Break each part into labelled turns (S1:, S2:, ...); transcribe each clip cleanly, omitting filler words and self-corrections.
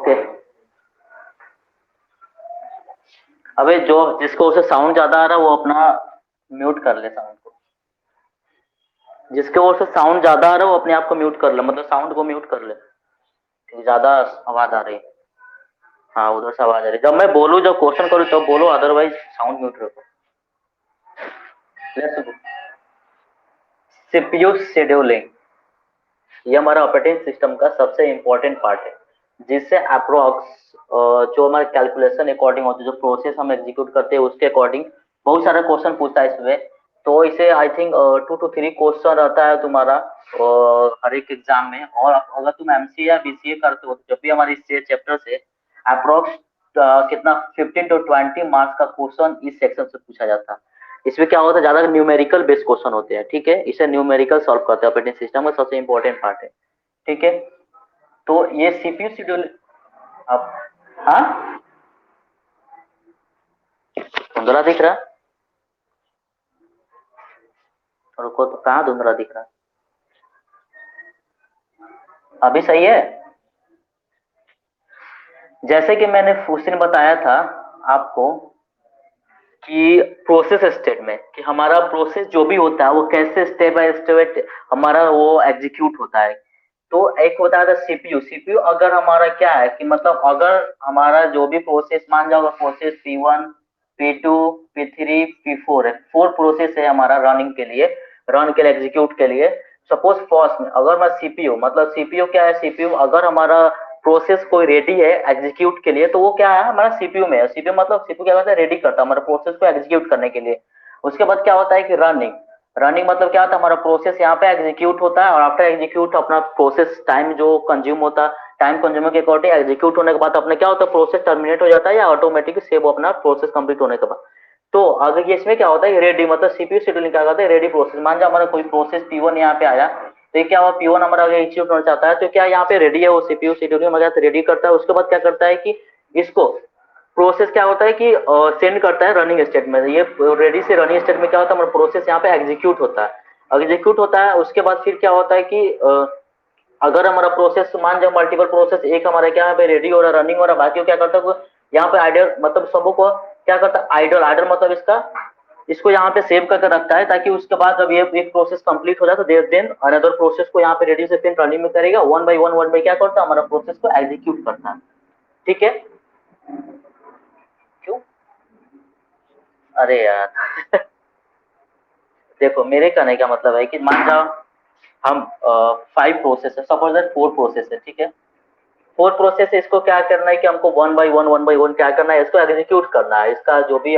S1: Okay. अबे जो जिसको उसे साउंड ज्यादा आ रहा है वो अपना म्यूट कर ले साउंड को। जिसके ओर से साउंड ज्यादा आ रहा है वो अपने आप को म्यूट कर ले, मतलब साउंड को म्यूट कर ले क्योंकि ज्यादा आवाज आ रही है। हाँ उधर से आवाज आ रही है। जब मैं बोलूँ, जब क्वेश्चन करूँ तब बोलो, अदरवाइज साउंड म्यूट रखो। Let's go. सीपीयू शेड्यूलिंग ये हमारा ऑपरेटिंग सिस्टम का सबसे इम्पोर्टेंट पार्ट है, जिससे अप्रोक्स जो हमारे कैलकुलेशन अकॉर्डिंग होते हैं, जो प्रोसेस हम एग्जीक्यूट करते हैं उसके अकॉर्डिंग बहुत सारे क्वेश्चन पूछता है इसमें। तो इसे आई थिंक 2 to 3 क्वेश्चन रहता है तुम्हारा हर एक एग्जाम में। और अगर तुम एमसीए या बीसीए करते हो तो जब भी हमारे इस चैप्टर से अप्रोक्स कितना 15 to 20 मार्क्स का क्वेश्चन इस सेक्शन से पूछा जाता है। इसमें क्या होता है, ज्यादा न्यूमेरिकल बेस्ड क्वेश्चन होते हैं, ठीक है। इसे न्यूमेरिकल सॉल्व करते हैं, ऑपरेटिंग सिस्टम का सबसे इंपॉर्टेंट पार्ट है, ठीक है। तो ये सीपीयू शेड्यूल अब, हाँ धुंधला दिख रहा। रुको, तो कहाँ धुंधला दिख रहा? अभी सही है। जैसे कि मैंने उस दिन बताया था आपको कि प्रोसेस स्टेट में कि हमारा प्रोसेस जो भी होता है वो कैसे स्टेप बाय स्टेप हमारा वो एग्जीक्यूट होता है। तो एक होता है सीपीयू। सीपीयू अगर हमारा क्या है कि मतलब अगर हमारा जो भी प्रोसेस मान जाओ, process P1 P2 P3 P4 है, 4 प्रोसेस है हमारा रनिंग के लिए, रन के लिए, एग्जीक्यूट के लिए। सपोज फर्स्ट में अगर मैं सीपीयू, मतलब सीपीयू क्या है, सीपीयू अगर हमारा प्रोसेस कोई रेडी है एग्जीक्यूट के लिए तो वो क्या है हमारा सीपीयू में है। सीपीयू मतलब सीपीयू क्या करता है, रेडी करता है हमारे प्रोसेस को एग्जीक्यूट करने के लिए। उसके बाद क्या होता है कि रनिंग। रनिंग मतलब क्या होता है, हमारा प्रोसेस यहाँ पे एग्जीक्यूट होता है और आफ्टर एग्जीक्यूट अपना प्रोसेस टाइम जो कंज्यूम होता है, टाइम कंज्यूमर के अकॉर्डिंग एग्जीक्यूट होने के बाद अपने क्या होता है, प्रोसेस टर्मिनेट हो जाता है या ऑटोमेटिकली सेव अपना प्रोसेस कंप्लीट होने के बाद। तो अगर ये इसमें क्या होता है, रेडी मतलब सीपीयू शेड्यूलिंग क्या करता है, रेडी प्रोसेस। मान जाओ हमारा कोई प्रोसेस P1 यहाँ पे आया, तो ये क्या हुआ, P1 हमारा अगर एग्जीक्यूट होना चाहता है तो क्या यहाँ पे रेडी है, वो सीपीयू शेड्यूलिंग वगैरह रेडी करता है। उसके बाद क्या करता है कि इसको प्रोसेस क्या होता है कि सेंड करता है रनिंग स्टेट में। ये रेडी से रनिंग स्टेट में क्या होता है, हमारा प्रोसेस यहाँ पे एग्जीक्यूट होता है। एग्जीक्यूट होता है उसके बाद फिर क्या होता है कि अगर हमारा प्रोसेस मान जाओ मल्टीपल प्रोसेस, एक हमारा क्या यहाँ पे रेडी हो रहा है, रनिंग हो रहा है, बाकी क्या करता है वो यहाँ पे आइडल मतलब सबको को क्या करता है, आइडल। आइडल मतलब इसका इसको यहाँ पे सेव करके रखता है ताकि उसके बाद जब ये एक प्रोसेस कंप्लीट हो जाए तो देन अनदर प्रोसेस को यहाँ पे रेडी से फिर रनिंग में करेगा। वन बाई क्या करता है, हमारा प्रोसेस को एग्जीक्यूट करता है, ठीक है। क्यों? अरे यार देखो मेरे कहने का मतलब है कि मान जाओ हम 5 प्रोसेस है, सपोज दैट 4 प्रोसेस है, ठीक है। 4 प्रोसेस है, इसको क्या करना है कि हमको वन बाई वन क्या करना है, इसको एग्जीक्यूट करना है। इसका जो भी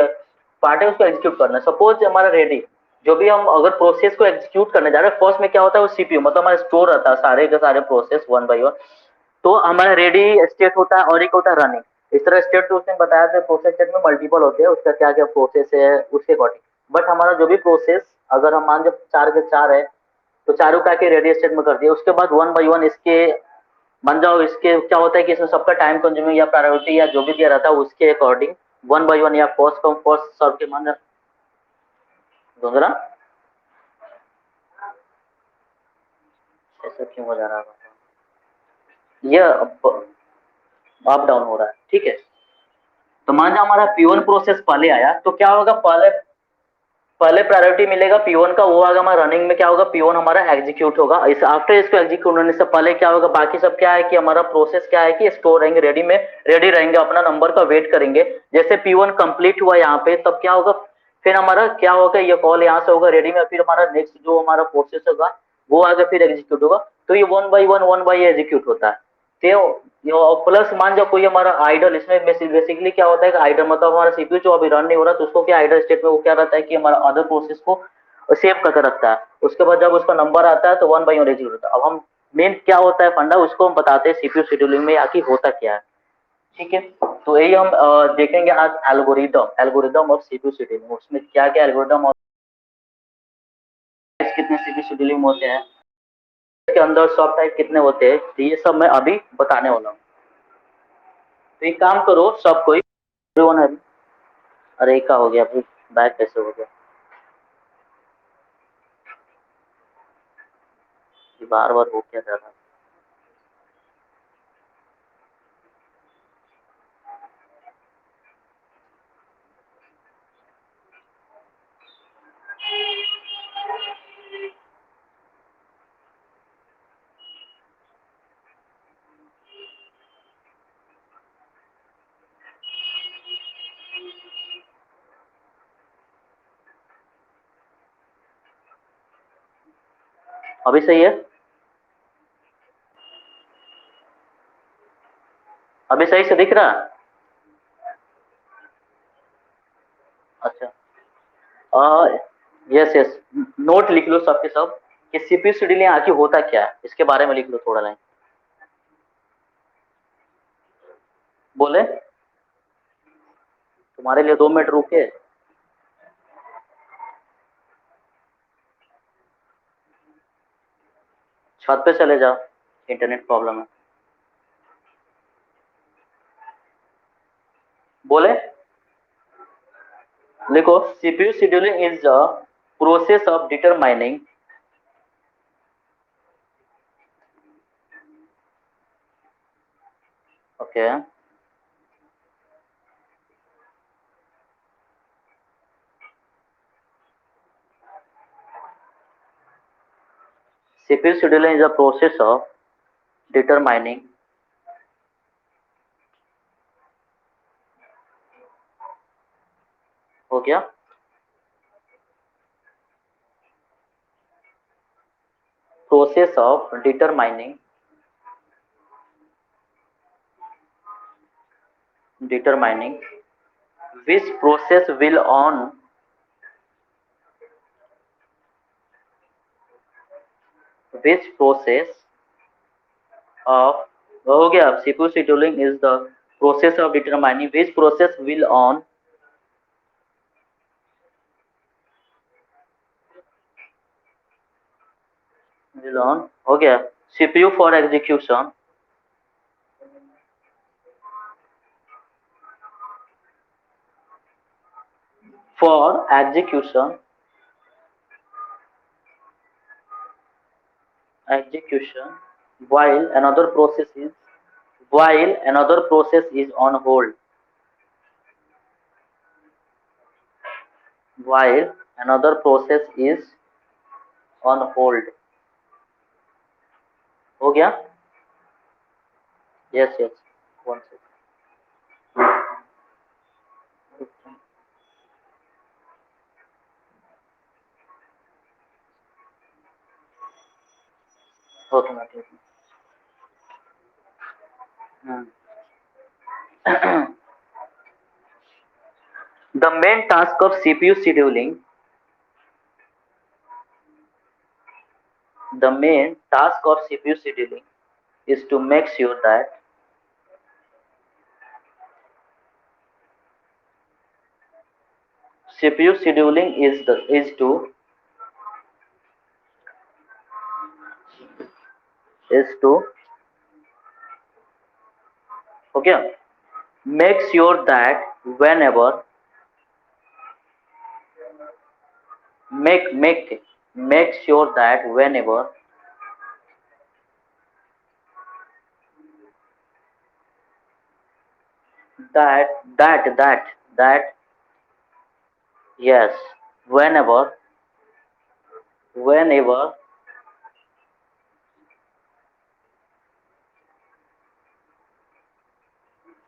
S1: पार्ट है उसको एग्जीक्यूट करना है। सपोज हमारा रेडी जो भी हम अगर प्रोसेस को एग्जीक्यूट करने जा रहे हैं, फर्स्ट में क्या होता है वो सीपीयू मतलब हमारा स्टोर रहता है सारे के सारे प्रोसेस वन बाई वन। तो हमारा रेडी स्टेट होता है और एक होता है रनिंग। इस तरह स्टेट तो उसने बताया था, प्रोसेस स्टेट में मल्टीपल होते हैं, उसका क्या क्या प्रोसेस है उसके अकॉर्डिंग। बट हमारा जो भी प्रोसेस अगर हम मान जब 4 के 4 है तो चारों का के रेडी स्टेट में कर दिया। उसके बाद वन बाई वन इसके मान जाओ, इसके क्या होता है कि इसमें सबका टाइम कंज्यूमिंग या प्रायोरिटी या जो भी दिया रहता है उसके अकॉर्डिंग वन बाई वन या फर्स्ट कम फर्स्ट सर्व के मान दूसरा। ऐसा क्यों हो जा रहा है, ये अप डाउन हो रहा है, ठीक है। तो मान जाओ हमारा P1 प्रोसेस पहले आया तो क्या होगा, पहले पहले प्रायोरिटी मिलेगा P1 का, वो आगे हमारा रनिंग में क्या होगा, P1 हमारा एग्जीक्यूट होगा। इस आफ्टर इसको एग्जीक्यूट होने से पहले क्या होगा, बाकी सब क्या है कि हमारा प्रोसेस क्या है कि स्टोर रहेंगे, रेडी में रेडी रहेंगे, अपना नंबर का वेट करेंगे। जैसे P1 कंप्लीट हुआ यहाँ पे तब क्या होगा, फिर हमारा क्या होगा, ये कॉल यहाँ से होगा रेडी में, फिर हमारा नेक्स्ट जो हमारा प्रोसेस होगा वो आगे फिर एग्जीक्यूट होगा। तो ये वन बाई एग्जीक्यूट होता है। तो प्लस मान जाओ कोई हमारा आइडल, इसमें बेसिकली क्या होता है कि आइडल मतलब हमारा सीपीयू जो अभी रन नहीं हो रहा तो उसको क्या आइडल स्टेट में वो क्या रहता है कि हमारा अदर प्रोसेस को सेव करके रखता है। उसके बाद जब उसका नंबर आता है तो वन बाई वन एग्जीक्यूट होता है। अब हम मेन क्या होता है फंडा उसको हम बताते हैं सीपीयू शेड्यूलिंग में आखिर होता क्या है, ठीक है। तो यही हम देखेंगे आज algorithm, algorithm of CPU scheduling. उसमें क्या क्या एल्गोरिदम और कितने सीपीयू शेड्यूलिंग होते हैं, के अंदर सब टाइप कितने होते हैं, तो ये सब मैं अभी बताने वाला हूँ। तो एक काम करो सब कोई, अरे क्या हो गया भाई, बैक कैसे हो गया, बार बार हो क्या जा रहा है। अभी सही है? अभी सही से दिख रहा है? अच्छा। यस यस, नोट लिख लो सबके सब कि सीपीयू शेड्यूलिंग आखिर होता क्या है, इसके बारे में लिख लो थोड़ा लाइन। बोले? तुम्हारे लिए 2 मिनट रुके। छत पे चले जाओ, इंटरनेट प्रॉब्लम है। बोले? देखो, CPU scheduling is the process of determining, okay, CPU scheduling is the process of determining, हो गया? Process of determining which process will on which process of, हो गया, CPU scheduling is the process of determining which process will on, हो गया, CPU for execution, for execution while another process is on hold, while another process is on hold, हो गया? Yes yes, one second, automatic. The main task of CPU scheduling, the main task of CPU scheduling is to make sure that CPU scheduling is to, okay, make sure that whenever make sure that whenever that that yes, whenever whenever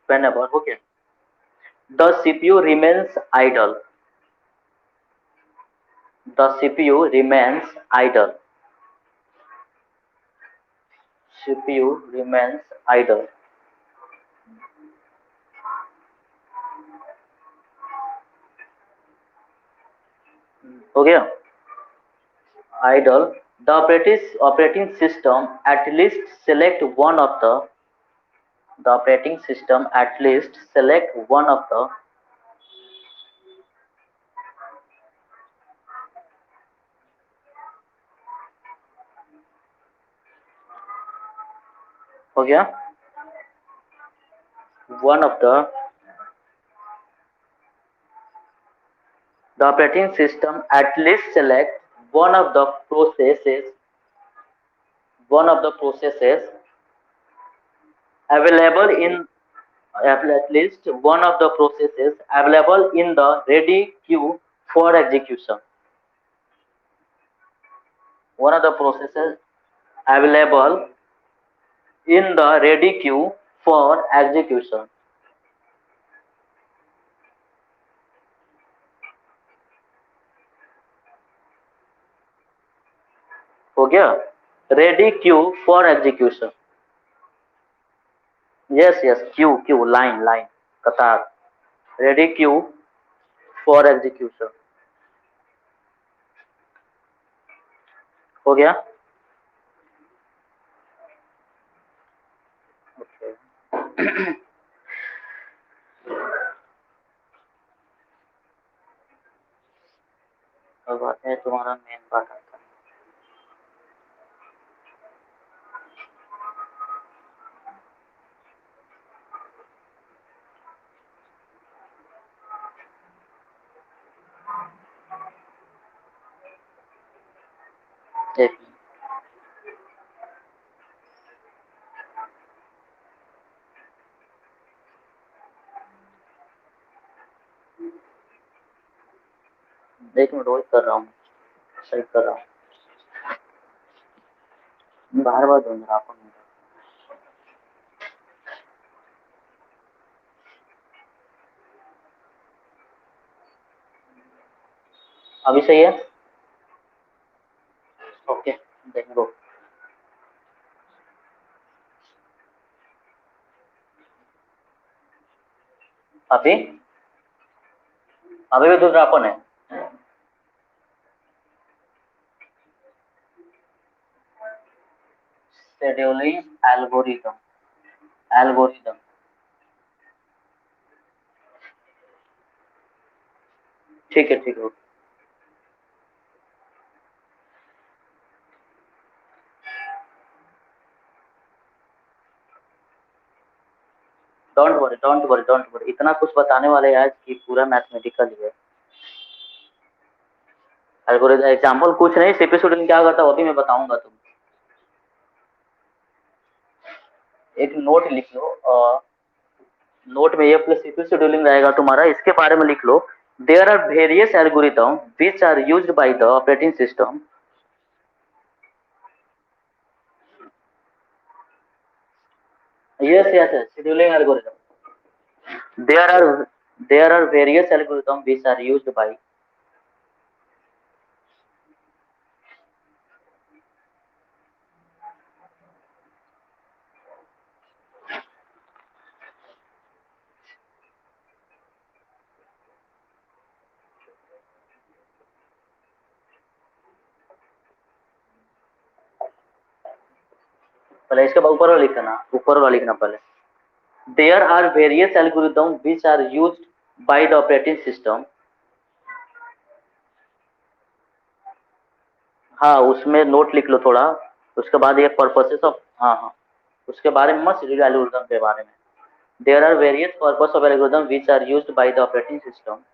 S1: whenever, okay, the CPU remains idle, the CPU remains idle, CPU remains idle, हो गया? Idle, the operating system at least select one of the operating system at least select one of the, हो गया, one of the operating system at least select one of the processes one of the processes available in at least one of the processes available in the ready queue for execution, one of the processes available in the ready queue for execution, हो गया? Ready queue for execution. Yes yes, queue queue, line line, कतार। Ready queue for execution. हो गया। okay. अब आते हैं तुम्हारा main part आता है। एक मिनट वेट कर रहा हूँ, सही कर रहा हूँ, बार बार ढूंढ रहा हूँ। अभी सही है। ओके, देख लो। अभी अभी भी दूसरापन है। Scheduling algorithm, algorithm. ठीक है ठीक है। Don't worry don't worry don't worry, इतना कुछ बताने वाले हैं आज कि पूरा मैथमेटिकल ही है। एल्गोरिथम एग्जांपल कुछ नहीं, सीपी शेड्यूलिंग क्या करता है वो भी मैं बताऊंगा तुमको। एक नोट लिख लो, नोट में ये प्लस सीपी शेड्यूलिंग रहेगा तुम्हारा, इसके बारे में लिख लो। There are various algorithm which are used by the operating system. Yes yes yes, scheduling algorithm. there are there are various algorithms which are used by। पहले इसके बाद ऊपर वाला लिखना, ऊपर वाला लिखना पहले। there are various algorithms which are used by the operating system। हाँ, उसमें नोट लिख लो थोड़ा। उसके बाद ये पर्पसेस ऑफ, हाँ हाँ, उसके बारे में मत, शेड्यूल एल्गोरिथम के बारे में। there are various purpose of algorithm which are used by the operating system।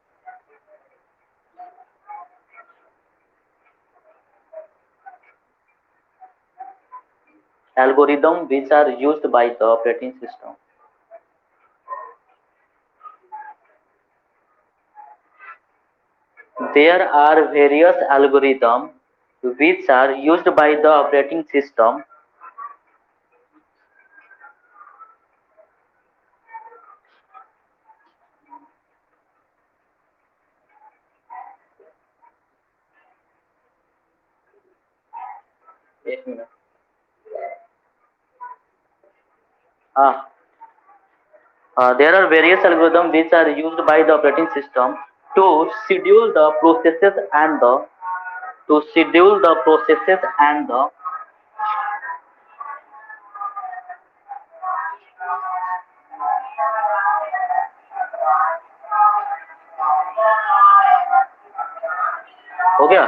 S1: algorithm which are used by the operating system। there are various algorithms which are used by the operating system। एक minute. हाँ, there are various algorithms which are used by the operating system to schedule the processes and the to schedule the processes and the हो गया,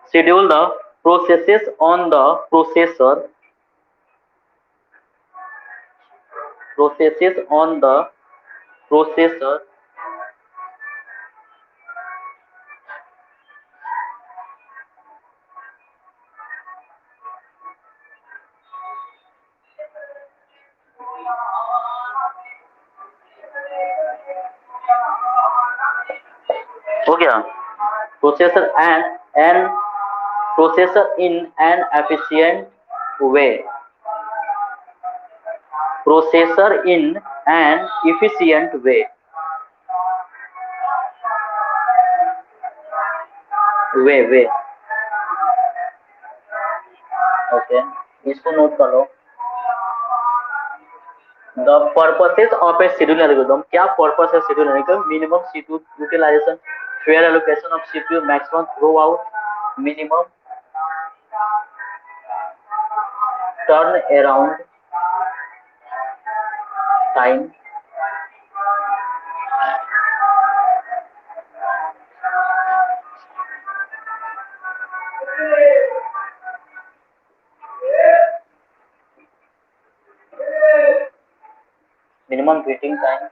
S1: schedule the processes on the processes on the processor। हो गया, processor and processor in an efficient way। processor in an efficient way। Way okay, इसको note कर लो। The purposes of a schedule algorithm, क्या purpose है schedule algorithm? Minimum CPU utilisation, fair allocation of CPU, maximum throughput, minimum turn around time, minimum waiting time.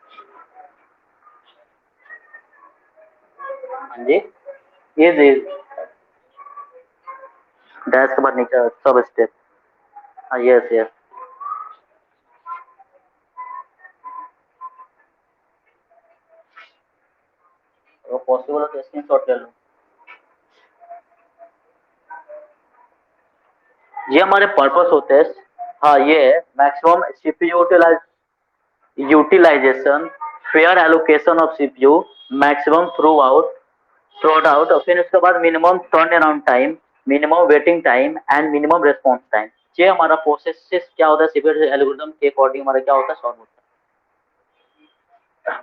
S1: हाँ जी, ये dash के बाद नीचे सब स्टेप। हाँ, यस यस। तो पॉसिबल है तो स्क्रीनशॉट ले लो। ये हमारे पर्पस होते हैं। हाँ, ये है maximum CPU utilisation, fair allocation of CPU, maximum through out और फिर उसके बाद minimum turn around time, minimum waiting time and minimum response time. ये हमारा प्रोसेस क्या होता है सीपीयू एल्गोरिथम के अकॉर्डिंग हमारा क्या होता है, सॉल्व होता है।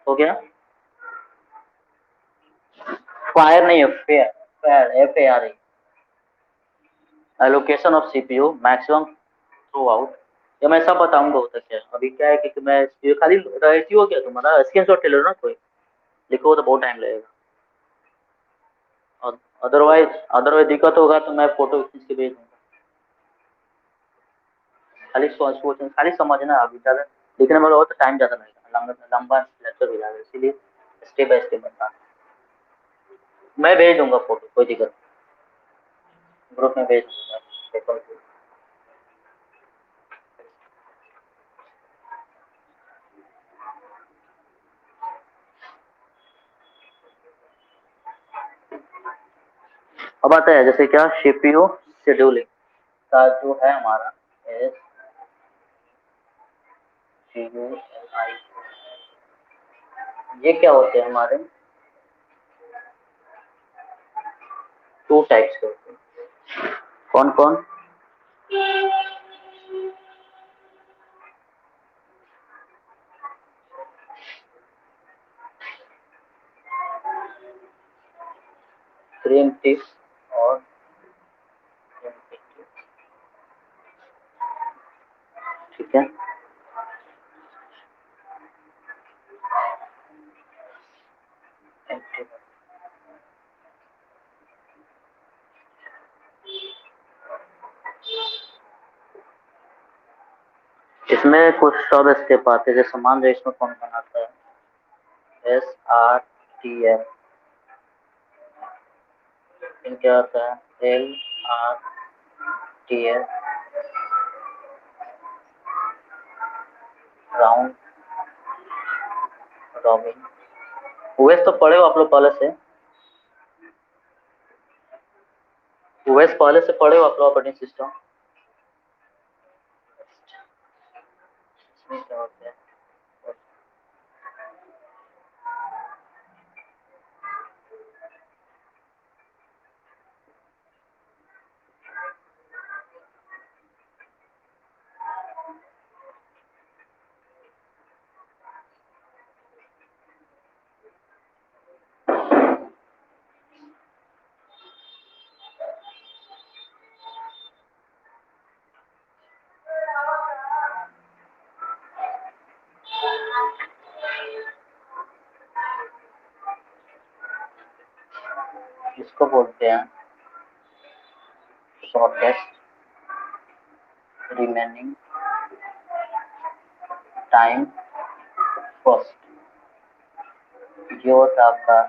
S1: हो गया? फायर नहीं है, fair. Fair, FARE। Allocation of CPU, maximum through out. ये मैं सब बताऊंगा होता क्या है। अभी क्या है कि मैं ये खाली रहती हो क्या तुम्हारा स्क्रीनशॉट ले लो ना कोई, लिखो तो बहुत टाइम लगेगा। और अदरवाइज दिक्कत होगा तो मैं फोटो खींच के भेज दूंगा। खाली सोच खाली समझना अभी ज़्यादा लिखने में हो तो टाइम ज़्यादा लगेगा, लंबा लंबा लेक्चर हो जाएगा, इसीलिए स्टेप बाय स्टेप बता। मैं भेज दूंगा फोटो, कोई दिक्कत नहीं, ग्रुप में भेज दूंगा पेपर को। अब आता है जैसे क्या सीपीयू शेड्यूलिंग का जो है हमारा S C U L I, ये क्या होते हैं हमारे? टू टाइप्स के होते हैं। कौन कौन? प्रीएम्प्टिव और प्रीएम्प्टिव। ठीक है, इसमें कुछ सब स्टेप आते हैं, जैसे मान लो इसमें कौन बनाता है, SRTF, फिर क्या आता है LRTF, राउंड रॉबिन। ओएस तो पढ़े हो आप लोग पहले से? ओएस पहले से पढ़े हो आप लोग ऑपरेटिंग सिस्टम? इसमें क्या होता है? इसको बोलते हैं शॉर्टेस्ट रिमेनिंग टाइम फर्स्ट। ये होता है आपका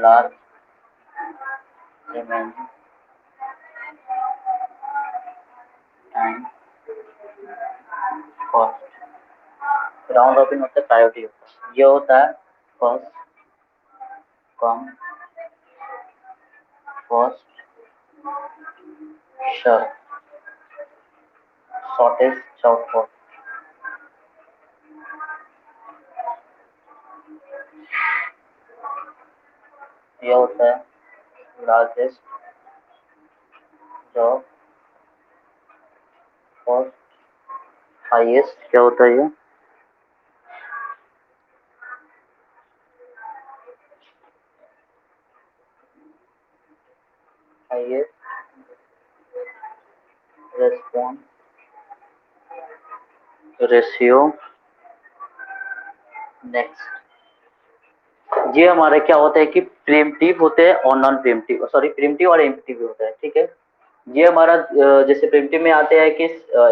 S1: large remaining time first. Round robin होता है, प्रायोरिटी होता है। ये होता है first come first serve, shortest short first. ये होता है लार्जेस्ट जॉब और हाईएस्ट, क्या होता है ये, हाईएस्ट रेस्पॉन्स रेशियो नेक्स्ट। ये हमारे क्या होता है कि प्रीएम्प्टिव होते हैं और नॉन प्रीएम्प्टिव, सॉरी प्रीएम्प्टिव और एम्प्टिव होता है, ठीक है। ये हमारा जैसे प्रीएम्प्टिव में आते हैं कि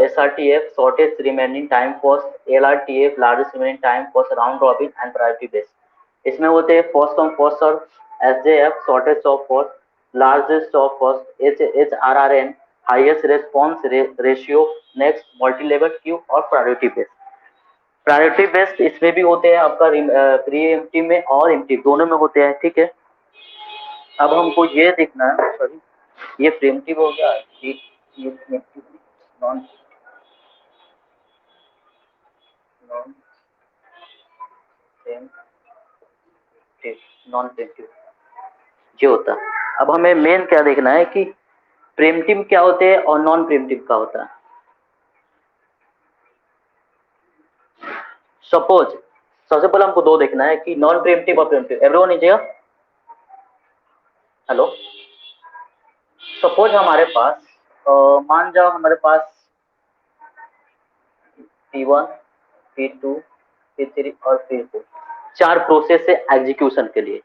S1: SRTF shortest remaining time for, LRTF largest remaining time for round robin and priority based. इसमें होते हैं first come first serve, SJF shortest of first, largest of first, HRRN highest response ratio next, multi level queue और priority based. Priority based इसमें भी होते हैं आपका pre empty में और एम्प्टी दोनों में होते हैं, ठीक है। अब हमको ये देखना है, सॉरी ये प्रीएम्प्टिव हो गया, ये pre-emptive non non pre-emptive, non pre-emptive ये होता है। अब हमें मेन क्या देखना है कि प्रीएम्प्टिव क्या होते हैं और नॉन प्रीएम्प्टिव क्या होता है। सपोज सबसे पहले हमको दो देखना है कि नॉन प्रीएम्प्टिव और pre-emptive. Everyone is here, hello. Suppose हमारे पास मान जाओ हमारे पास P1, P2, P3 और P4 चार प्रोसेस है एग्जीक्यूशन के लिए।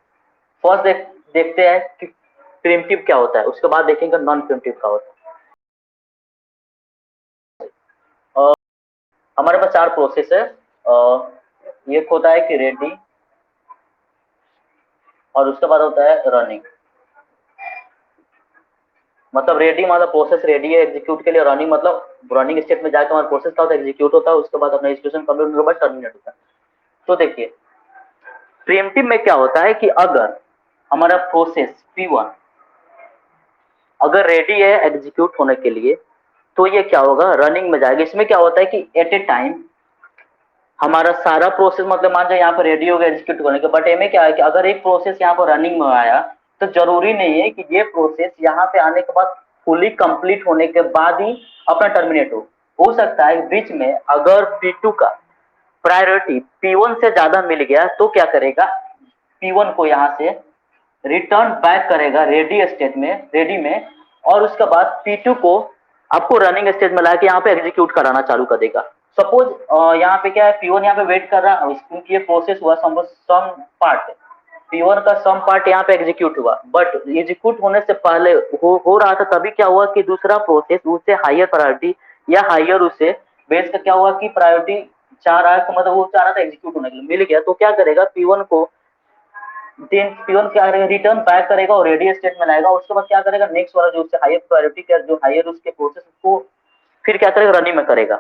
S1: फर्स्ट देखते हैं कि प्रीएम्प्टिव क्या होता है, उसके बाद देखेंगे नॉन प्रीएम्प्टिव क्या होता है। हमारे पास चार प्रोसेस है, ये होता है कि रेडी, और उसके बाद होता है रनिंग। मतलब रेडी मतलब प्रोसेस रेडी है एग्जीक्यूट के लिए, रनिंग मतलब रनिंग स्टेट में जाकर हमारा प्रोसेस का होता है एग्जीक्यूट होता है, उसके बाद अपना एग्जीक्यूशन कंप्लीट होने के बाद टर्मिनेट होता है। तो देखिए प्रीएम्प्टिव में क्या होता है कि अगर हमारा प्रोसेस P1 अगर रेडी है एग्जीक्यूट होने के लिए तो ये क्या होगा, रनिंग में जाएगा। इसमें क्या होता है कि एट ए टाइम हमारा सारा प्रोसेस, मतलब मान जाए यहाँ पर रेडी हो गया एग्जीक्यूट होने के, बट इनमें क्या है कि अगर एक प्रोसेस यहाँ पर रनिंग में आया तो जरूरी नहीं है कि ये प्रोसेस यहाँ पे आने के बाद फुली कंप्लीट होने के बाद ही अपना टर्मिनेट हो सकता है बीच में अगर P2 का प्रायोरिटी P1 से ज्यादा मिल गया तो क्या करेगा, P1 को यहाँ से रिटर्न बैक करेगा रेडी स्टेट में, रेडी में, और उसके बाद P2 को आपको रनिंग स्टेज में लाके यहाँ पे एग्जीक्यूट कराना चालू कर देगा। सपोज यहाँ पे क्या है, P1 यहाँ पे वेट कर रहा है क्योंकि ये प्रोसेस हुआ सम पार्ट, P1 का सम पार्ट यहाँ पे एग्जीक्यूट हुआ, बट एग्जीक्यूट होने से पहले हो रहा था, तभी क्या हुआ कि दूसरा प्रोसेस उससे हायर प्रायोरिटी या हायर उससे बेस का क्या हुआ कि प्रायोरिटी चाह रहा है, मतलब वो चाह रहा था एग्जीक्यूट होने के लिए, मिल गया तो क्या करेगा P1 को, देन P1 क्या करेगा रिटर्न बैक करेगा और रेडी स्टेट में लाएगा। उसके बाद क्या करेगा नेक्स्ट वाला जो उससे हायर प्रायोरिटी का जो हायर उसके प्रोसेस को फिर क्या करेगा रनिंग में करेगा।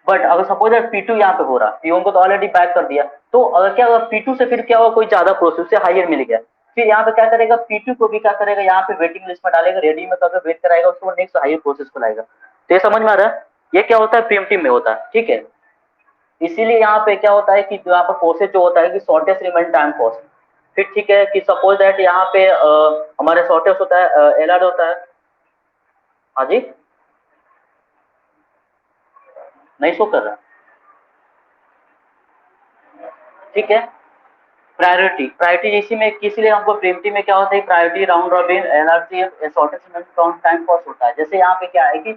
S1: बट अगर सपोज P2 यहाँ पे हो रहा, P1 को तो ऑलरेडी बैक कर दिया, तो अगर क्या होगा P2 से फिर क्या होगा कोई ज्यादा प्रोसेस से हायर मिल गया, फिर यहाँ पे क्या करेगा P2 को भी क्या करेगा यहाँ पे वेटिंग लिस्ट में डालेगा, रेडी में करके वेट कराएगा, उसको नेक्स्ट हायर प्रोसेस को लाएगा। तो ये समझ में आ रहा है, ये क्या होता है प्रीएम्प्टिव में होता है, ठीक है। इसीलिए यहाँ पे क्या होता है कि यहाँ पर प्रोसेस जो होता है कि शॉर्टेस्ट रिमेन टाइम फर्स्ट, फिर ठीक है कि सपोज दैट यहाँ पे हमारे शॉर्टेस्ट होता है एलआर होता है, हाँ जी नहीं शो कर रहा, ठीक है। प्रायोरिटी प्रायोरिटी इसी में किसी हमको प्रीएम्प्टिव में क्या होता है priority round robin LRT shortest time first होता है। जैसे यहाँ पे क्या है कि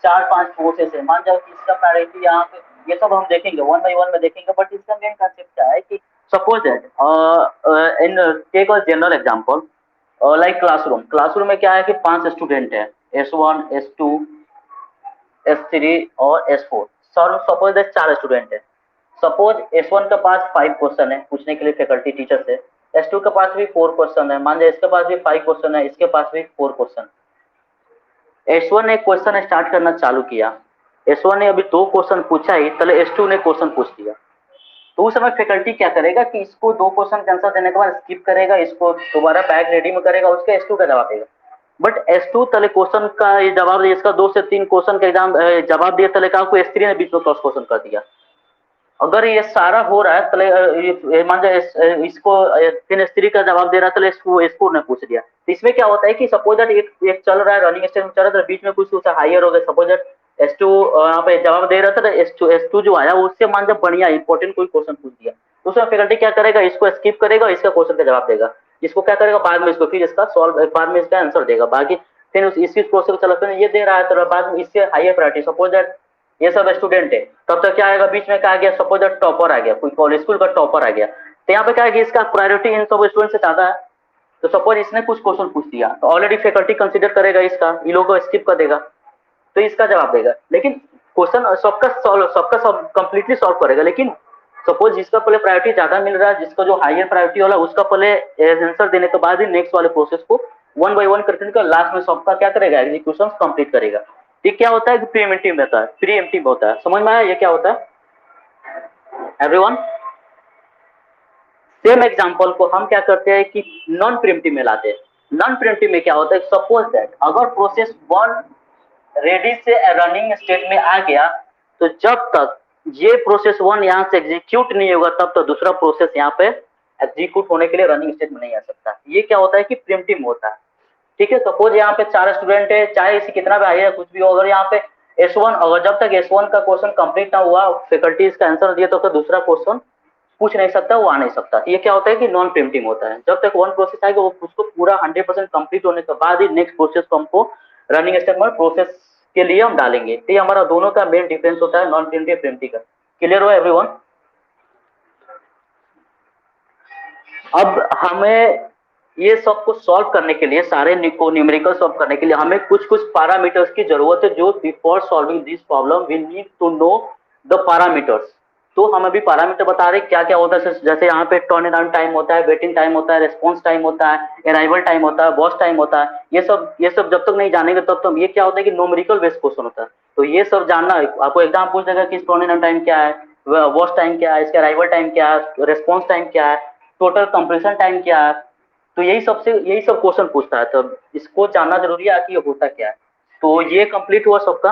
S1: चार पांच प्रोसेस है, मान जाओ कि इसका प्रायोरिटी यहाँ पे, ये सब हम देखेंगे वन बाई वन में देखेंगे, बट इसका मेन कंसेप्ट क्या है कि suppose that in take a general example like classroom में क्या है कि पांच स्टूडेंट है, S1 S2 S3 और S4, सपोज दैट चार स्टूडेंट है। सपोज S1 के पास 5 क्वेश्चन है पूछने के लिए फैकल्टी टीचर से, S2 के पास भी 4 क्वेश्चन है, मान लीजिए इसके पास भी 5 क्वेश्चन है, इसके पास भी 4 क्वेश्चन। S1 ने क्वेश्चन स्टार्ट करना चालू किया, S1 ने अभी 2 क्वेश्चन पूछा ही, पहले S2 ने क्वेश्चन पूछ दिया, तो उस समय फैकल्टी क्या करेगा कि इसको 2 क्वेश्चन का आंसर देने के बाद स्किप करेगा, इसको दोबारा बैक रेडी में करेगा, उसके S2 का जवाब देगा। बट S2 तले क्वेश्चन का ये जवाब दिया, इसका 2 से 3 क्वेश्चन का एग्जाम जवाब दिया, तले का आपको S3 ने बीच में क्रॉस क्वेश्चन कर दिया। अगर ये सारा हो रहा है, तो मान जाए इसको फिर स्त्री का जवाब दे रहा था, इसको इसको ने पूछ दिया, तो इसमें क्या होता है कि सपोज दैट एक एक चल रहा है, रनिंग स्टेट में चल रहा था, बीच में कुछ उसका हायर हो गया, सपोज दैट S2 यहाँ पे जवाब दे रहा था, S2 जो आया वो उससे मान जब बढ़िया इंपॉर्टेंट कोई क्वेश्चन पूछ दिया, तो उसमें फैकल्टी क्या करेगा, इसको स्किप करेगा, इसका क्वेश्चन का जवाब देगा, इसको क्या करेगा बाद में, इसको फिर इसका सॉल्व बाद में इसका आंसर देगा, बाकी फिर इसी प्रोसेस को चलाते ये दे रहा है, तो बाद में इससे हायर प्रायोरिटी, सपोज दैट ये सब स्टूडेंट है, तब तक क्या आएगा बीच में, क्या आ गया, सपोज दैट टॉपर आ गया, कोई कॉलेज स्कूल का टॉपर आ गया, तो यहाँ पे क्या है कि इसका प्रायोरिटी इन सब स्टूडेंट से ज्यादा है, तो सपोज इसने कुछ क्वेश्चन पूछ दिया, तो ऑलरेडी फैकल्टी कंसीडर करेगा इसका, इन लोगों को स्किप कर देगा, तो इसका जवाब देगा, लेकिन क्वेश्चन सबका सब कंप्लीटली सॉल्व करेगा, लेकिन सपोज जिसका पहले प्रायोरिटी ज्यादा मिल रहा है, जिसका जो हायर प्रायोरिटी वाला, उसका पहले आंसर देने के बाद ही नेक्स्ट वाले प्रोसेस को वन बाय वन करके लास्ट में सबका क्या करेगा, एग्जीक्यूशन कंप्लीट करेगा। ये क्या होता है कि प्रीएम्प्टिव होता है, प्रीएम्प्टिव होता है, समझ में आया ये क्या होता है एवरीवन? सेम एग्जांपल को हम क्या करते हैं कि नॉन प्रीएम्प्टिव में लाते हैं। नॉन प्रीएम्प्टिव में क्या होता है, सपोज दैट अगर प्रोसेस वन रेडी से रनिंग स्टेट में आ गया, तो जब तक ये प्रोसेस वन यहाँ से एग्जीक्यूट नहीं होगा, तब तक दूसरा प्रोसेस यहाँ पे एग्जीक्यूट होने के लिए रनिंग स्टेट में नहीं आ सकता। ये क्या होता है कि प्रीएम्प्टिव होता है। ठीक है, सपोज यहाँ पे 4 स्टूडेंट है, चाहे इसे कितना भी आइए कुछ भी हो, अगर यहाँ पे S1, अगर जब तक S1 का क्वेश्चन कंप्लीट ना हुआ, फैकल्टी इसका आंसर दिया, तो दूसरा क्वेश्चन पूछ नहीं सकता, वो आ नहीं सकता। ये क्या होता है कि नॉन प्रीएम्प्टिव होता है। जब तक वन प्रोसेस आएगा, वो उसको पूरा 100% कंप्लीट होने के बाद ही नेक्स्ट प्रोसेस को हमको रनिंग स्टेट में प्रोसेस के लिए हम डालेंगे। तो ये हमारा दोनों का मेन डिफरेंस होता है, नॉन प्रीएम्प्टिव प्रीएम्प्टिव का। क्लियर हुआ एवरीवन? अब हमें ये सब कुछ सॉल्व करने के लिए, सारे न्यूमेरिकल सॉल्व करने के लिए हमें कुछ कुछ पैरामीटर्स की जरूरत है, जो before solving this problem we need to know the parameters. तो हम अभी पैरामीटर बता रहे क्या क्या होता है, जैसे यहाँ पे टर्नअराउंड टाइम होता है, वेटिंग टाइम होता है, रेस्पॉन्स टाइम होता है, अराइवल टाइम होता है, वॉच टाइम होता है। ये सब जब तक नहीं जानेंगे तब तक ये क्या होता है कि न्यूमेरिकल बेस्ड क्वेश्चन होता है। तो ये सब जानना, आपको एग्जाम पूछ देगा कि टर्नअराउंड टाइम क्या है, वॉच टाइम क्या है, इसका अराइवल टाइम क्या है, रेस्पॉन्स टाइम क्या है, टोटल कंप्लीशन टाइम क्या है, तो यही सब क्वेश्चन पूछता है। तो इसको जानना जरूरी है कि ये होता क्या है। तो ये कंप्लीट हुआ सबका।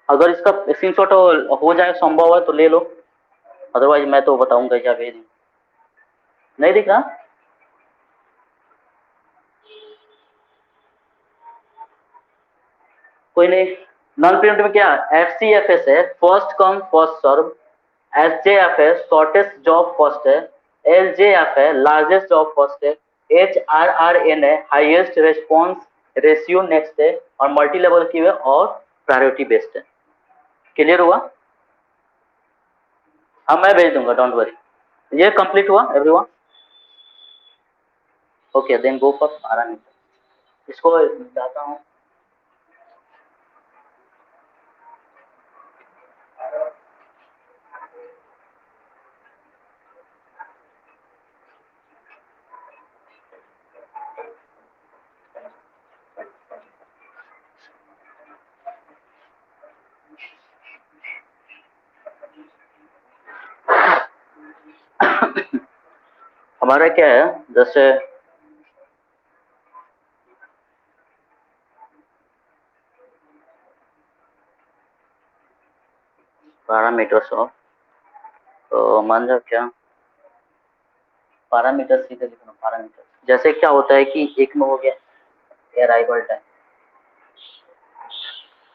S1: अगर इसका स्क्रीनशॉट हो जाए संभव है तो ले लो, अदरवाइज मैं तो बताऊंगा या भेज नहीं दिख रहा। कोई नहीं। नॉन प्रीएम्प्टिव में क्या, FCFS है, first come first serve, SJF है, शॉर्टेस्ट जॉब फर्स्ट है, LJF है, लार्जेस्ट जॉब फर्स्ट है, HRRN है, हाईएस्ट रेस्पॉन्स रेशियो नेक्स्ट है, और मल्टी लेवल की है और प्रायोरिटी बेस्ड है। क्लियर हुआ? हाँ मैं भेज दूंगा, डोंट वरी। ये कंप्लीट हुआ everyone? Okay then go for parameter. इसको जाता हूँ। हमारा क्या है, जैसे पैरामीटर्स ऑफ, तो मान जाओ क्या पैरामीटर सीधे लिखना, पैरामीटर जैसे क्या होता है कि एक में हो गया अराइवल टाइम।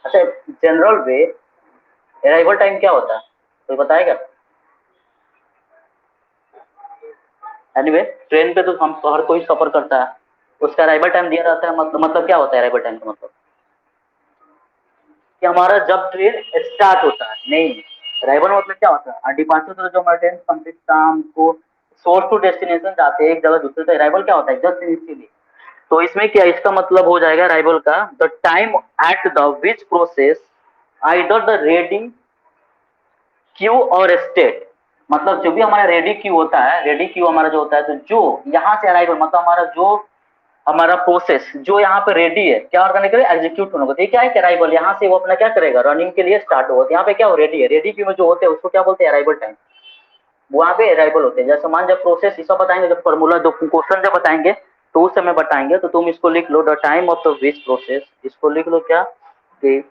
S1: अच्छा, जनरल वे अराइवल टाइम क्या होता है कोई बताएगा? एनीवे ट्रेन पे तो हम हर कोई सफर करता है, उसका अराइवल टाइम दिया रहता है, मतलब क्या होता है अराइवल टाइम का मतलब कि हमारा जब ट्रेन स्टार्ट होता है, नहीं अराइवल मतलब क्या होता है, डिपार्चर तो जो हमारा ट्रेन कंप्लीट काम को सोर्स टू डेस्टिनेशन जाते हैं एक जगह दूसरे, तो अराइवल क्या होता है जस्ट इनिशियली। तो इसमें क्या, इसका मतलब हो जाएगा अराइवल का, the time at the which process either the ready queue और स्टेट, मतलब जो भी हमारा रेडी क्यू होता है, रेडी क्यू हमारा जो होता है, तो जो यहाँ से अराइवल मतलब हमारा जो हमारा प्रोसेस जो यहाँ पे रेडी है क्या करने के लिए, एग्जीक्यूट होने को, तो ये क्या है कि अराइवल यहाँ से वो अपना क्या करेगा, रनिंग के लिए स्टार्ट होगा। यहाँ पे क्या हो, रेडी है, रेडी क्यू में जो होते हैं उसको क्या बोलते हैं, अराइवल टाइम। वहाँ पे अराइवल होते हैं। जैसे मान जब प्रोसेस सब बताएंगे, जब फॉर्मूला जो क्वेश्चन जब बताएंगे तो उस समय बताएंगे, तो तुम इसको लिख लो, the time of the which process, इसको लिख लो क्या कि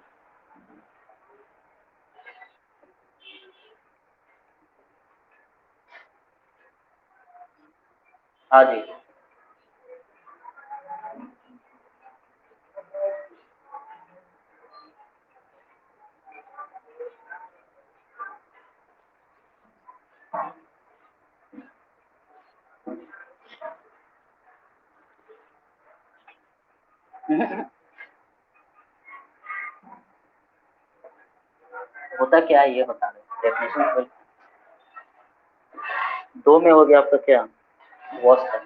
S1: हाँ जी। होता क्या है ये बता रहे डेफिनेशन। दो में हो गया आपका क्या, वॉश टाइम।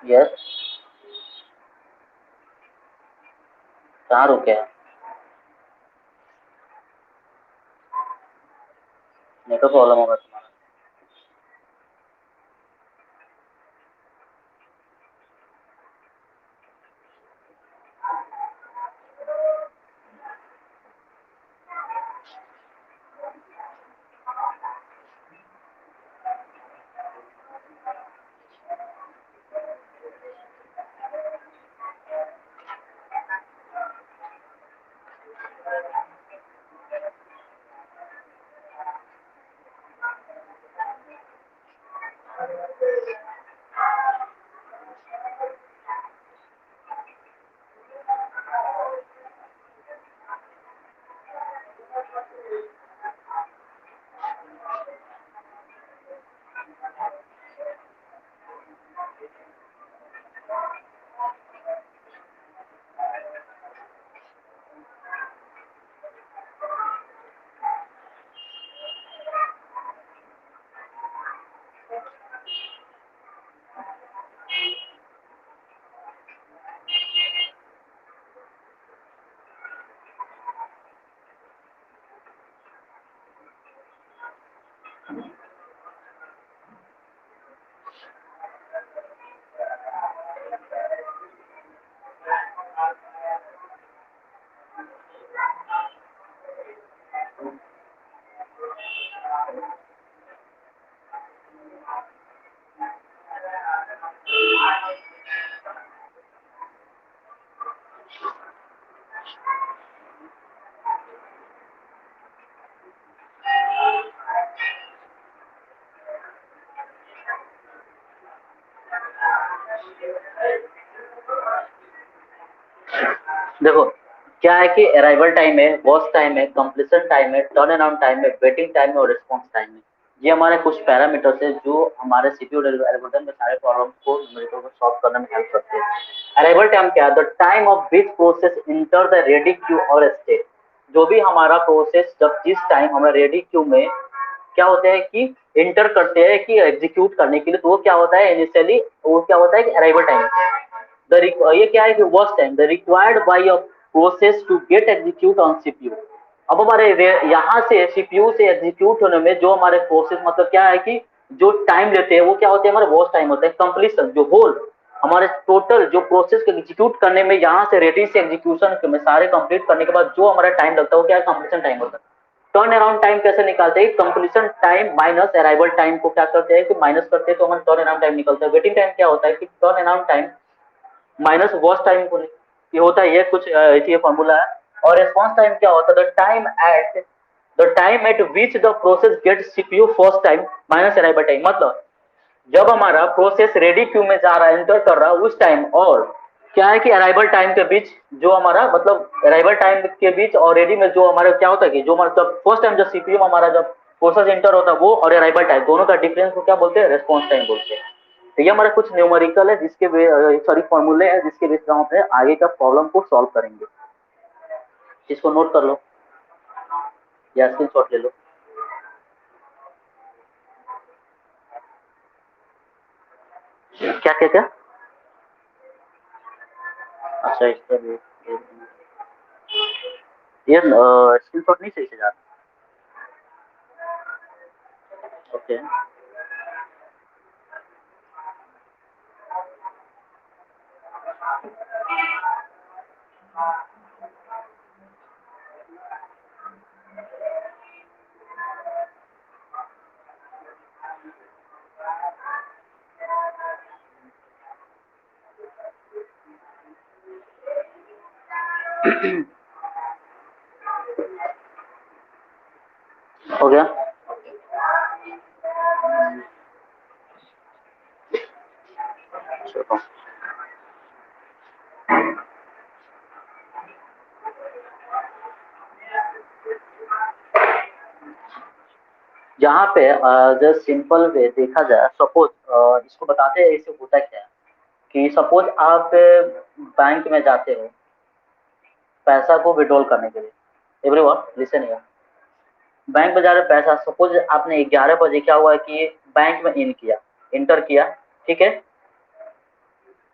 S1: यस। कहाँ रुके हैं? नेटवर्क प्रॉब्लम होगा तुम्हारा। देखो क्या है कि अराइवल टाइम है, वॉच टाइम है, कंप्लीशन टाइम है, टर्न अराउंड टाइम है, वेटिंग टाइम है और रिस्पॉन्स टाइम है। ये हमारे कुछ पैरामीटर्स है जो हमारे सीपीयू एल्गोरिथम में सारे प्रॉब्लम को न्यूमेरिकल को सॉल्व करने में हेल्प करते हैं। अराइवल टाइम क्या है? The time of which process enter the ready queue और स्टेट। जो भी हमारा प्रोसेस जब जिस टाइम हमारा रेडी क्यू में क्या होता है कि इंटर करते हैं कि एग्जीक्यूट करने के लिए, तो वो क्या होता है इनिशियली, वो क्या होता है कि अराइवल टाइम। ये क्या है कि worst time the required by a process to get execute on CPU. अब हमारे यहाँ से सीपीयू से एग्जीक्यूट होने में जो हमारे प्रोसेस मतलब क्या है कि जो टाइम लेते हैं वो क्या होते हैं, हमारे वर्स्ट टाइम होता है। कंप्लीशन जो होल हमारे टोटल जो प्रोसेस को एग्जीक्यूट करने में यहाँ से रेडी से एग्जीक्यूशन में सारे कंप्लीट करने के बाद जो हमारा टाइम लगता है वो क्या है, कंप्लीशन टाइम होता है। टर्न अराउंड टाइम कैसे निकालते हैं? Completion time minus arrival time को क्या करते हैं कि माइनस करते हैं तो हमारा टर्न अराउंड टाइम निकलता है। वेटिंग टाइम क्या होता है कि turn around time minus watch time को ये होता है, ये कुछ ये फॉर्मूला है। और रिस्पांस टाइम क्या होता है? The time at which the process get CPU first time minus arrival time. मतलब जब हमारा प्रोसेस रेडी क्यू में जा रहा है, एंटर कर रहा है उस टाइम, और क्या है कि अराइवल टाइम के बीच, जो हमारा मतलब अराइवल टाइम के बीच और रेडी में जो हमारा क्या होता है कि जो हमारा जब फर्स्ट टाइम जब सीपीयू में हमारा जब प्रोसेस एंटर होता है वो, और अराइवल टाइम दोनों का डिफरेंस को क्या बोलते हैं? रेस्पॉन्स टाइम बोलते हैं। तो ये हमारा कुछ न्यूमेरिकल है जिसके सॉरी फॉर्मूले हैं जिसके बेस पर हम अपने आगे का प्रॉब्लम को सॉल्व करेंगे। इसको नोट कर लो या स्क्रीनशॉट ले लो। क्या क्या क्या? अच्छा इसका ये स्क्रीनशॉट नहीं सही से जा रहा। ओके। हो गया। चलो, यहाँ पे जो सिंपल वे देखा जाए, सपोज इसको बताते हैं इससे होता क्या है कि सपोज आप बैंक में जाते हो पैसा को विड्रॉल करने के लिए। Everyone listen here. बैंक में जा रहे पैसा, सपोज आपने 11 बजे क्या हुआ कि बैंक में इंटर किया, ठीक है।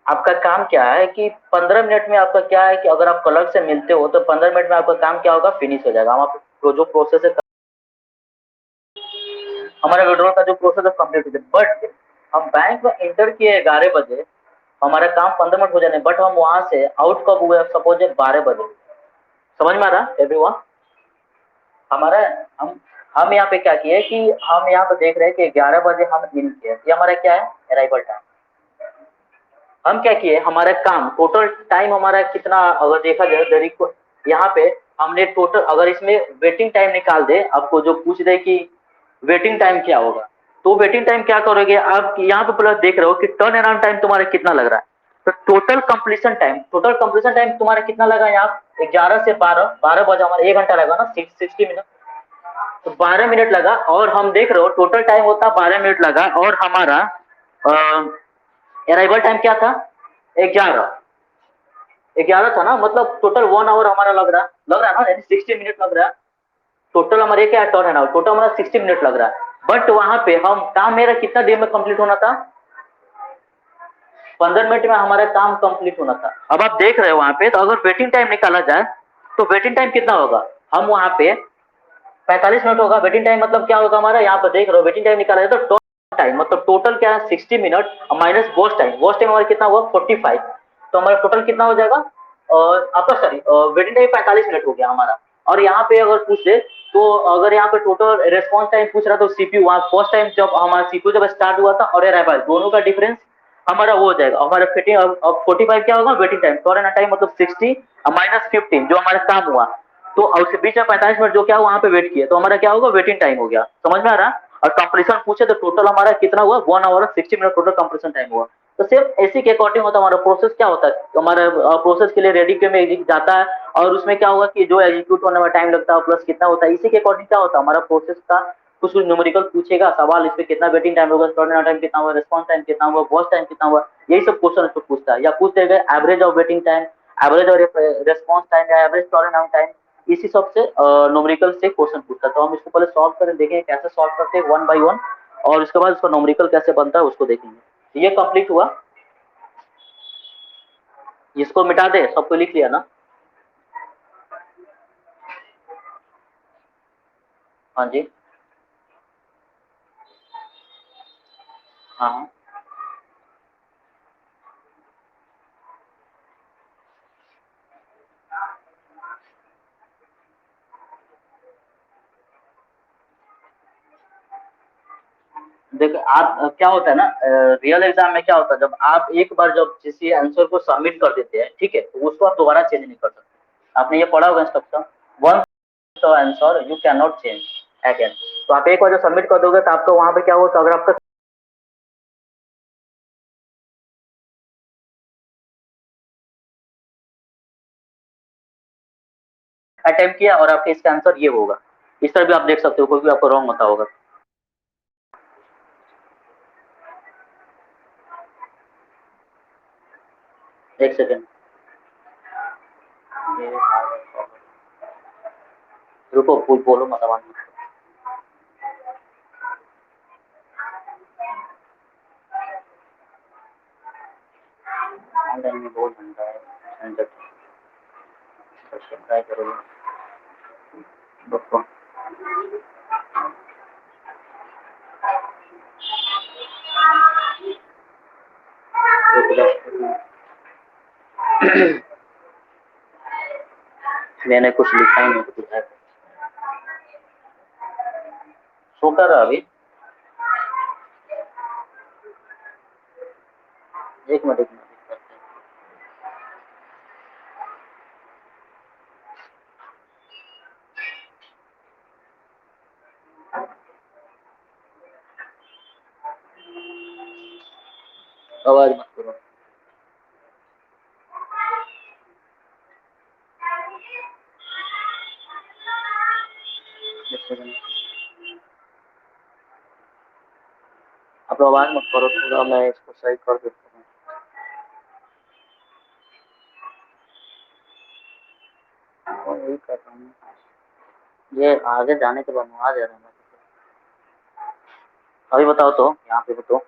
S1: आपका काम क्या है कि 15 मिनट में आपका क्या है कि अगर आप क्लर्क से मिलते हो तो 15 मिनट में आपका काम क्या होगा? फिनिश हो जाएगा। हम आपको जो प्रोसेस है, हमारा विड्रॉल का जो प्रोसेस है कंप्लीट हो जाए। बट हम बैंक में इंटर किए 11 बजे, हमारा काम 15 मिनट हो जाने, बट हम वहां से आउट कब हुए? सपोज 12 बजे। समझ में आ रहा एवरीवन? हमारा हम यहाँ पे क्या किए कि हम यहाँ पे देख रहे हैं कि 11 बजे हम इन किए, ये हमारा क्या है? Arrival time. हम क्या किए? हमारा काम टोटल टाइम हमारा कितना अगर देखा जाए दरी को, यहाँ पे हमने टोटल अगर इसमें वेटिंग टाइम निकाल दे, आपको जो पूछ दे कि वेटिंग टाइम क्या होगा, तो वेटिंग टाइम क्या करोगे आप? यहाँ पे प्लस देख रहे हो कि टर्न अराउंड टाइम तुम्हारा कितना लग रहा है। तो टोटल कंप्लीशन टाइम तुम्हारा कितना लगा यहाँ? 11 से 12, 12 बजे हमारा 1 घंटा लगा ना, 60 मिनट। तो 12 मिनट लगा, और हम देख रहे हो टोटल टाइम होता 12 मिनट लगा, और हमारा अराइवल टाइम क्या था? 11। 11 था ना, मतलब टोटल 1 आवर हमारा लग रहा है ना, 60 मिनट लग रहा है। टोटल हमारे क्या टर्न है ना, टोटल हमारा 60 मिनट लग रहा है। बट वहां पे हम काम मेरा कितना देर में कंप्लीट होना था? 15 मिनट में हमारा काम कंप्लीट होना था। अब आप देख रहे हो वहां पे, तो अगर वेटिंग टाइम निकाला जाए तो वेटिंग टाइम कितना होगा? हम वहां पे 45 मिनट होगा वेटिंग टाइम। मतलब क्या होगा हमारा? यहाँ पे देख रहे हो वेटिंग टाइम निकाला जाए तो टाइम मतलब टोटल क्या है? 60 मिनट माइनस वॉच टाइम हमारा कितना हुआ? 45। तो हमारा टोटल कितना हो जाएगा? और आपका सॉरी वेटिंग टाइम 45 मिनट हो गया हमारा। और यहाँ पे अगर पूछे तो अगर यहाँ पे टोटल रेस्पॉन्स टाइम पूछ रहा तो सीपीयू वहाँ फर्स्ट टाइम जब हमारा सीपीयू जब स्टार्ट हुआ था और अराइवल दोनों का डिफरेंस हमारा वो हो जाएगा। हमारा फिटिंग अब 45 क्या होगा? Waiting time. टोरन टाइम मतलब 60 माइनस 15 जो हमारा काम हुआ। तो उसके बीच में 45 मिनट जो क्या वहां पे वेट किया, तो हमारा क्या होगा? वेटिंग टाइम हो गया। समझ में आ रहा? और कंप्लीशन पूछे तो टोटल हमारा कितना हुआ? 1 hour 60 minute total completion time हुआ। तो सिर्फ इसी के अकॉर्डिंग होता है हमारा प्रोसेस। क्या होता है हमारा प्रोसेस के लिए रेडी के में जाता है, और उसमें क्या होगा कि जो एग्जीक्यूट होने में टाइम लगता है प्लस कितना होता है, इसी के अकॉर्डिंग क्या होता है हमारा प्रोसेस का कुछ कुछ न्यूमेरिकल पूछेगा सवाल। इस पे कितना वेटिंग टाइम होगा, टर्न टाइम कितना हुआ, रिस्पॉन्स टाइम कितना हुआ, वॉच टाइम कितना हुआ, यही सब क्वेश्चन उसको पूछता है। या पूछ देगा average of waiting time, average और रिस्पॉन्स टाइम, या एवरेज टर्न टाइम। इसी सब से न्यूमेरिकल से क्वेश्चन पूछता है। तो हम इसको पहले सॉल्व करें, देखें कैसे सॉल्व करते हैं वन बाय वन, और उसके बाद उसका न्यूमेरिकल कैसे बनता है उसको देखेंगे। ये कंप्लीट हुआ, इसको मिटा दे, सबको लिख लिया ना? हाँ जी। हाँ हाँ। देखो आप क्या होता है ना, रियल एग्जाम में क्या होता है, जब आप एक बार जब किसी आंसर को सबमिट कर देते हैं, ठीक है, तो उसको आप दोबारा चेंज नहीं कर सकते। आपने ये पढ़ा होगा instruction, one answer you can not change again. तो आप एक बार जब सबमिट कर दोगे तो आपको वहां पे क्या होगा, अगर आपका अटेम्प्ट किया और आपके इसका आंसर ये होगा, इस तरह भी आप देख सकते हो, कोई भी आपको रॉन्ग होता होगा। एक सेकेंड, रुको, कुछ बोलो मत, आवाज मत करो। ऑनलाइन में बहुत घंटा है, झंझट, ट्राई करोगे, रुको। मैंने कुछ लिखा ही नहीं तो कुछ है, शो कर रहा अभी, एक मिनट, एक मिनट। आवाज मत करो। एक सेकंड, आप आवाज मत करो, थोड़ा मैं इसको सही कर देता हूँ। और यही कर रहा हूँ, ये आगे जाने के बाद आ जा रहा है। अभी बताओ तो, यहाँ पे बताओ,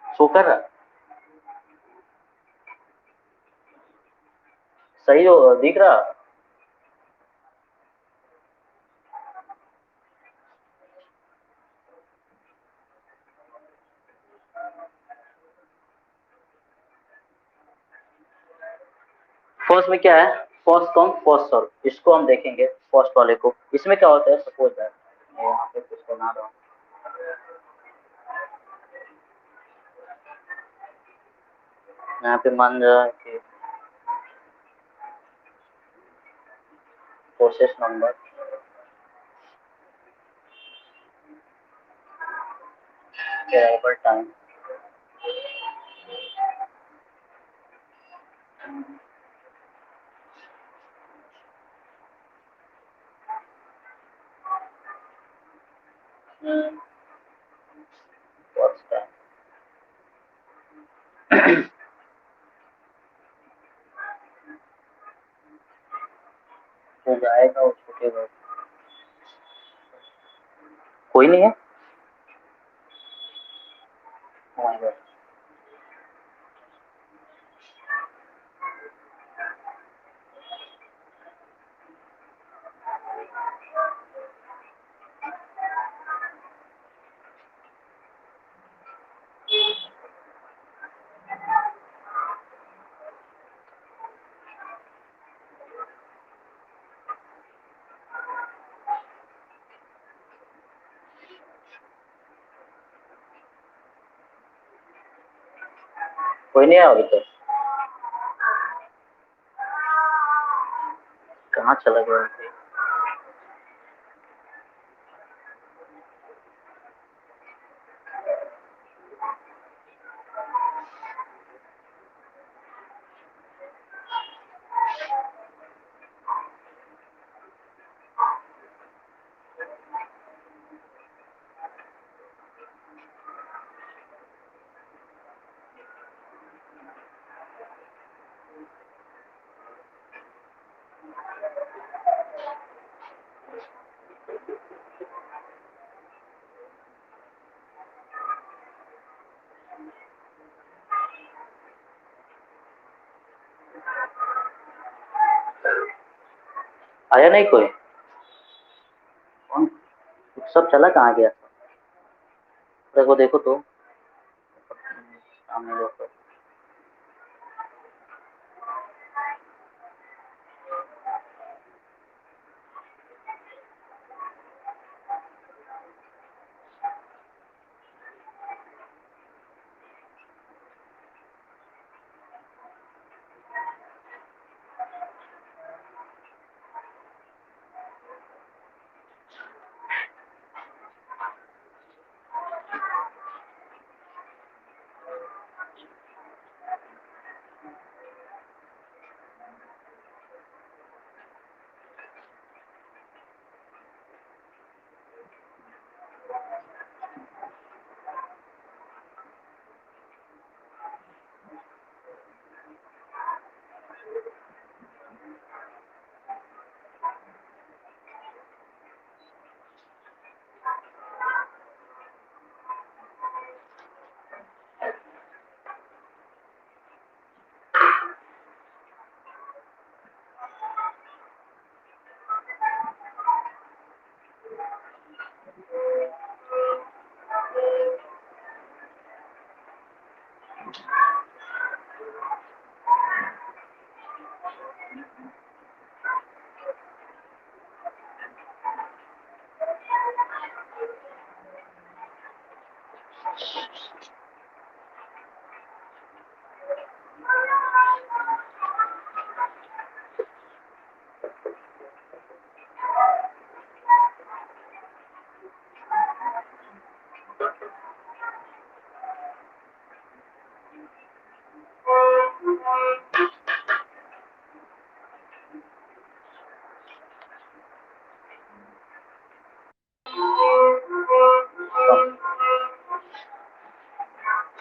S1: शो कर रहा है, सही हो दिख रहा। फर्स्ट में क्या है, फर्स्ट कम फर्स्ट सर्व, इसको हम देखेंगे फर्स्ट वाले को। इसमें क्या होता है, सपोज दैट मैं यहाँ पे कुछ बना रहा हूँ, यहाँ पे मान रहा है कि process number arrival time, first time हो जाएगा, उसको क्या, कोई नहीं है। Oh my God. कोई नहीं है अभी तक, कहाँ चला गया। आया नहीं कोई, कौन, सब चला कहाँ गया। देखो देखो तो, सामने देखो।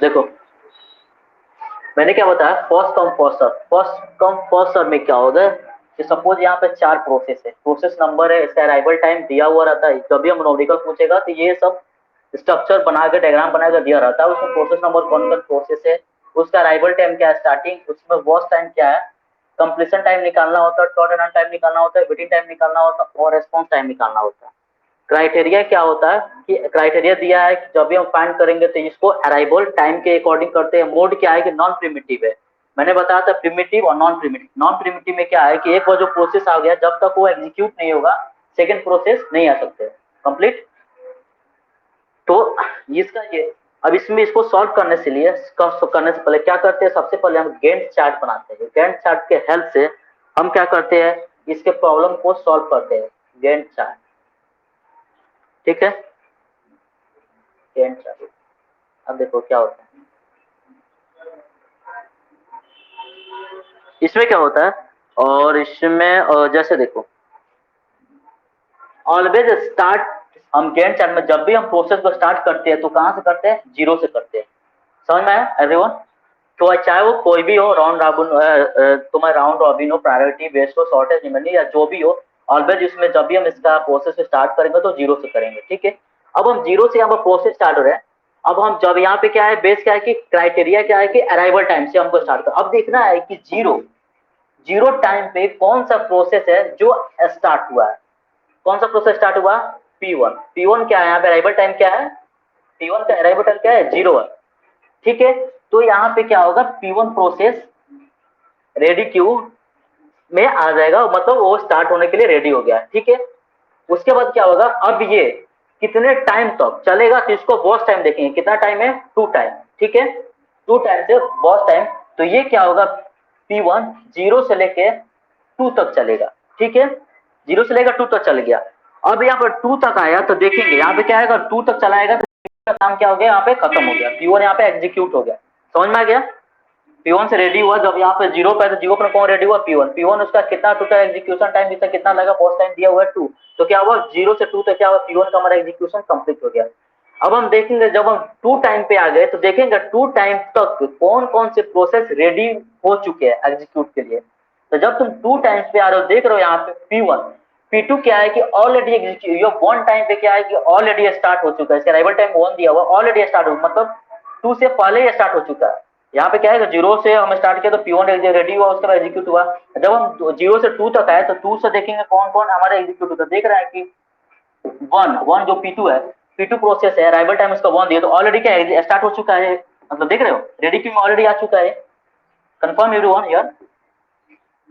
S1: देखो मैंने क्या बताया, फर्स्ट कम फर्स्ट सर्व में क्या होगा कि सपोज यहाँ पे 4 प्रोसेस है, प्रोसेस नंबर है, इसका अराइवल टाइम दिया हुआ रहता है, जब भी हम नोडिकल पूछेगा तो ये सब स्ट्रक्चर बना के डायग्राम बना के दिया रहता है, उसमें प्रोसेस नंबर कौन कौन प्रोसेस है, उसका अराइवल टाइम क्या है, स्टार्टिंग उसमें वॉच टाइम क्या है, कंप्लीशन टाइम निकालना होता है, टर्न अराउंड टाइम निकालना होता है, वेटिंग टाइम निकालना होता है और रेस्पॉन्स टाइम निकालना होता है। क्राइटेरिया क्या होता है कि क्राइटेरिया दिया है कि जब भी हम फाइंड करेंगे तो इसको अराइवल टाइम के अकॉर्डिंग करते हैं। मोड क्या है कि नॉन प्रिमिटिव है, मैंने बताया था प्रिमिटिव और नॉन प्रिमिटिव। नॉन प्रिमिटिव में क्या है कि एक बार जो प्रोसेस आ गया जब तक वो एग्जीक्यूट नहीं होगा सेकंड प्रोसेस नहीं आ सकते कंप्लीट। तो इसका ये अब इसमें इसको सॉल्व करने से लिए करने से पहले क्या करते हैं, सबसे पहले हम गैंट चार्ट बनाते हैं। गैंट चार्ट के हेल्प से हम क्या करते हैं, इसके प्रॉब्लम को सॉल्व करते हैं। गैंट चार्ट, ठीक है, गैंट चार्ट। अब देखो क्या होता है इसमें, क्या होता है और इसमें जैसे देखो ऑलवेज स्टार्ट, हम गैंट चार्ट में जब भी हम प्रोसेस को स्टार्ट करते हैं तो कहां से करते हैं, जीरो से करते हैं। समझ में आया एवरीवन? तो चाहे वो कोई भी हो, राउंड रॉबिन, तुम्हारा राउंड रॉबिन हो, प्रायोरिटी बेस्ड हो, शॉर्टेज निमनी या जो भी हो, ऑलवेज इसमें जब भी हम इसका प्रोसेस स्टार्ट करेंगे तो जीरो से करेंगे, ठीक है। अब हम जीरो से यहाँ पर प्रोसेस स्टार्ट हो रहा है। अब हम जब यहाँ पे क्या है, बेस क्या है कि क्राइटेरिया क्या है कि अराइवल टाइम से हमको स्टार्ट कर, अब देखना है कि जीरो जीरो टाइम पे कौन सा प्रोसेस है जो स्टार्ट हुआ है। कौन सा प्रोसेस स्टार्ट हुआ, P1। P1 क्या है, यहाँ पे अराइवल टाइम क्या है, P1 का अराइवल टाइम क्या है, जीरो है, ठीक है। तो यहाँ पे क्या होगा, P1 प्रोसेस रेडी क्यू में आ जाएगा, मतलब वो स्टार्ट होने के लिए रेडी हो गया, ठीक है। उसके बाद क्या होगा, अब ये कितने टाइम तक चलेगा तो इसको वॉच टाइम देखेंगे, कितना टाइम है, 2 टाइम, ठीक है। 2 टाइम से वॉच टाइम, तो ये क्या होगा, P1 जीरो से लेके 2 तक चलेगा, ठीक है। जीरो से लेकर 2 तक चल गया। अब यहाँ पर 2 तक आया तो देखेंगे यहाँ पे क्या आएगा, 2 तक चलाएगा तो काम क्या हो गया, यहाँ पे खत्म हो गया, P1 यहाँ पे एग्जीक्यूट हो गया। समझ में आ गया? P1 से रेडी हुआ, जब यहाँ पे जीरो पे, तो जीरो पर कौन रेडी हुआ, P1। P1 उसका कितना टोटल एग्जीक्यूशन टाइम इसका कितना लगा, फर्स्ट टाइम दिया हुआ है 2, तो क्या हुआ, जीरो से 2 तक क्या हुआ, P1 का हमारा एग्जीक्यूशन कंप्लीट हो गया। अब हम देखेंगे जब हम 2 टाइम पे आ गए तो देखेंगे 2 टाइम तक कौन कौन से प्रोसेस रेडी हो चुके हैं एग्जीक्यूट के लिए। तो जब तुम 2 टाइम्स पे आ रहे हो, देख रहे हो यहाँ पे P1, P2 क्या है कि ऑलरेडी एग्जीक्यूट, ये 1 टाइम पे क्या है कि ऑलरेडी स्टार्ट हो चुका है, इसका अराइवल टाइम 1 दिया हुआ, ऑलरेडी स्टार्ट हो, मतलब 2 से पहले ही स्टार्ट हो चुका है। यहाँ पे क्या है, जीरो से हम स्टार्ट किया तो P1 रेडी हुआ, उसके बाद एग्जीक्यूट हुआ। जब हम जीरो से 2 तक आए तो 2 से देखेंगे कौन कौन हमारा एग्जीक्यूट होता है, देख रहे हैं कि वन वन जो P2 है, P2 प्रोसेस है, अराइवल टाइम उसका 1 दिया, तो ऑलरेडी क्या स्टार्ट हो चुका है, मतलब देख रहे हो रेडी क्यू में ऑलरेडी आ चुका है। कंफर्म एवरीवन यार?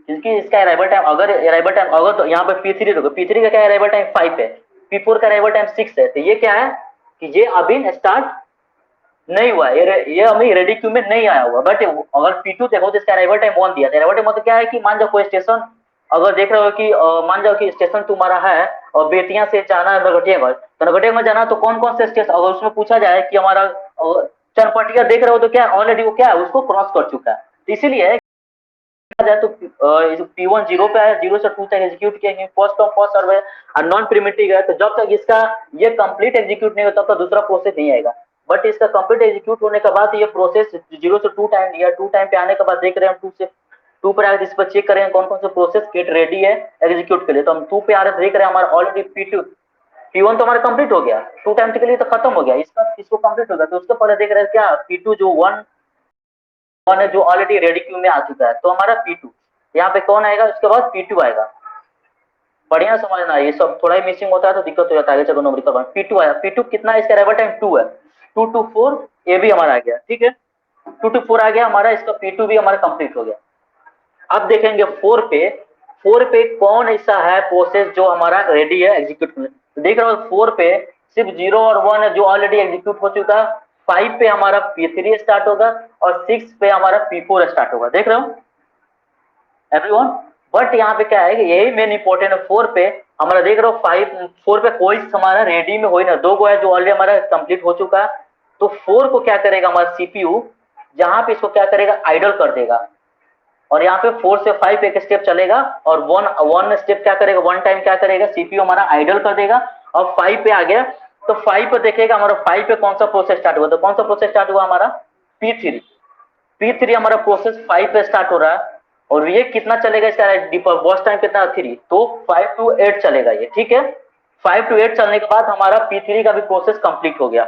S1: क्योंकि इसका अराइवल टाइम अगर तो यहाँ पे P3 देखो, P3 का क्या अराइवल टाइम 5 है, P4 का अराइवल टाइम 6 है, तो ये क्या है कि ये अभी स्टार्ट नहीं हुआ, ये अभी रेडी क्यू में नहीं आया हुआ। बट अगर P2 देखो तो इसका अराइवल टाइम 1 दिया था। अराइवल टाइम मतलब क्या है कि मान जाओ कोई स्टेशन, अगर देख रहे हो कि मान जाओ कि स्टेशन तुम्हारा है और बेतिया से जाना है नरगटियागंज, तो नरगटियागंज जाना तो कौन कौन से स्टेशन, अगर उसमें पूछा जाए कि हमारा चनपटिया देख रहे हो तो क्या ऑलरेडी वो क्या है, उसको क्रॉस कर चुका है। तो इसीलिए जाए तो P1 जीरो पे है, जीरो से 2 तक एग्जीक्यूट किया, फर्स्ट कम फर्स्ट सर्व है और नॉन प्रिमिटिव है। तो जब तक इसका ये कंप्लीट एग्जीक्यूट नहीं होता तब तक दूसरा प्रोसेस नहीं आएगा। बट इसका कंप्लीट एग्जीक्यूट होने के बाद ये प्रोसेस जीरो से 2 टाइम लिया, 2 टाइम पे आने के बाद देख रहे हैं हम 2 से 2 पर आगे, इस पर चेक करेंगे कौन कौन से प्रोसेस गेट रेडी है एग्जीक्यूट के लिए। तो हम 2 पे आ रहे देख रहे हैं हमारा ऑलरेडी P1 तो हमारा कंप्लीट हो गया, 2 टाइम के लिए तो खत्म हो गया, इसको कंप्लीट हो गया। तो उसके पहले देख रहे हैं क्या P2 जो 1 है जो ऑलरेडी रेडी क्यू में आ चुका है, तो हमारा P2 यहाँ पे कौन आएगा, उसके बाद P2 आएगा। बढ़िया समझना, ये सब थोड़ा ही मिसिंग होता है तो दिक्कत हो जाता है। चलो नंबर का P2 आया, P2 कितना, इसका अराइवल टाइम 2 है, 2 to 4 ये भी हमारा आ गया, ठीक है, 2 to 4 आ गया हमारा, इसका P2 भी हमारा कंप्लीट हो गया। अब देखेंगे 4 पे कौन ऐसा है प्रोसेस जो हमारा रेडी है एग्जीक्यूट करने। तो देख रहे हो 4 पे सिर्फ 0 और 1 है जो ऑलरेडी एग्जीक्यूट हो चुका है, 5 पे हमारा P3 स्टार्ट होगा और 6 पे हमारा P4 स्टार्ट होगा। देख रहे हो एवरीवन? बट यहाँ पे क्या है कि यही मेन इंपॉर्टेंट है। 4 पे हमारा देख रहे हो 4 पे कोई हमारा रेडी में हो ही ना, 2 गो है जो ऑलरेडी हमारा कंप्लीट हो चुका है। तो 4 को क्या करेगा हमारा सीपीयू, जहां पे इसको क्या करेगा आइडल कर देगा, और यहाँ पे 4 से 5 एक स्टेप चलेगा और वन स्टेप क्या करेगा, वन टाइम क्या करेगा सीपीयू हमारा आइडल कर देगा। और 5 पे आ गया तो 5 पे देखेगा हमारा 5 पे कौन सा प्रोसेस स्टार्ट हुआ, तो कौन सा प्रोसेस स्टार्ट हुआ हमारा P3 हमारा प्रोसेस 5 पे स्टार्ट हो रहा है। और ये कितना चलेगा इसका डीपर बॉस टाइम कितना 3, तो 5 to 8 चलेगा ये, ठीक है। 5 to 8 चलने के बाद हमारा P3 का भी प्रोसेस कंप्लीट हो गया।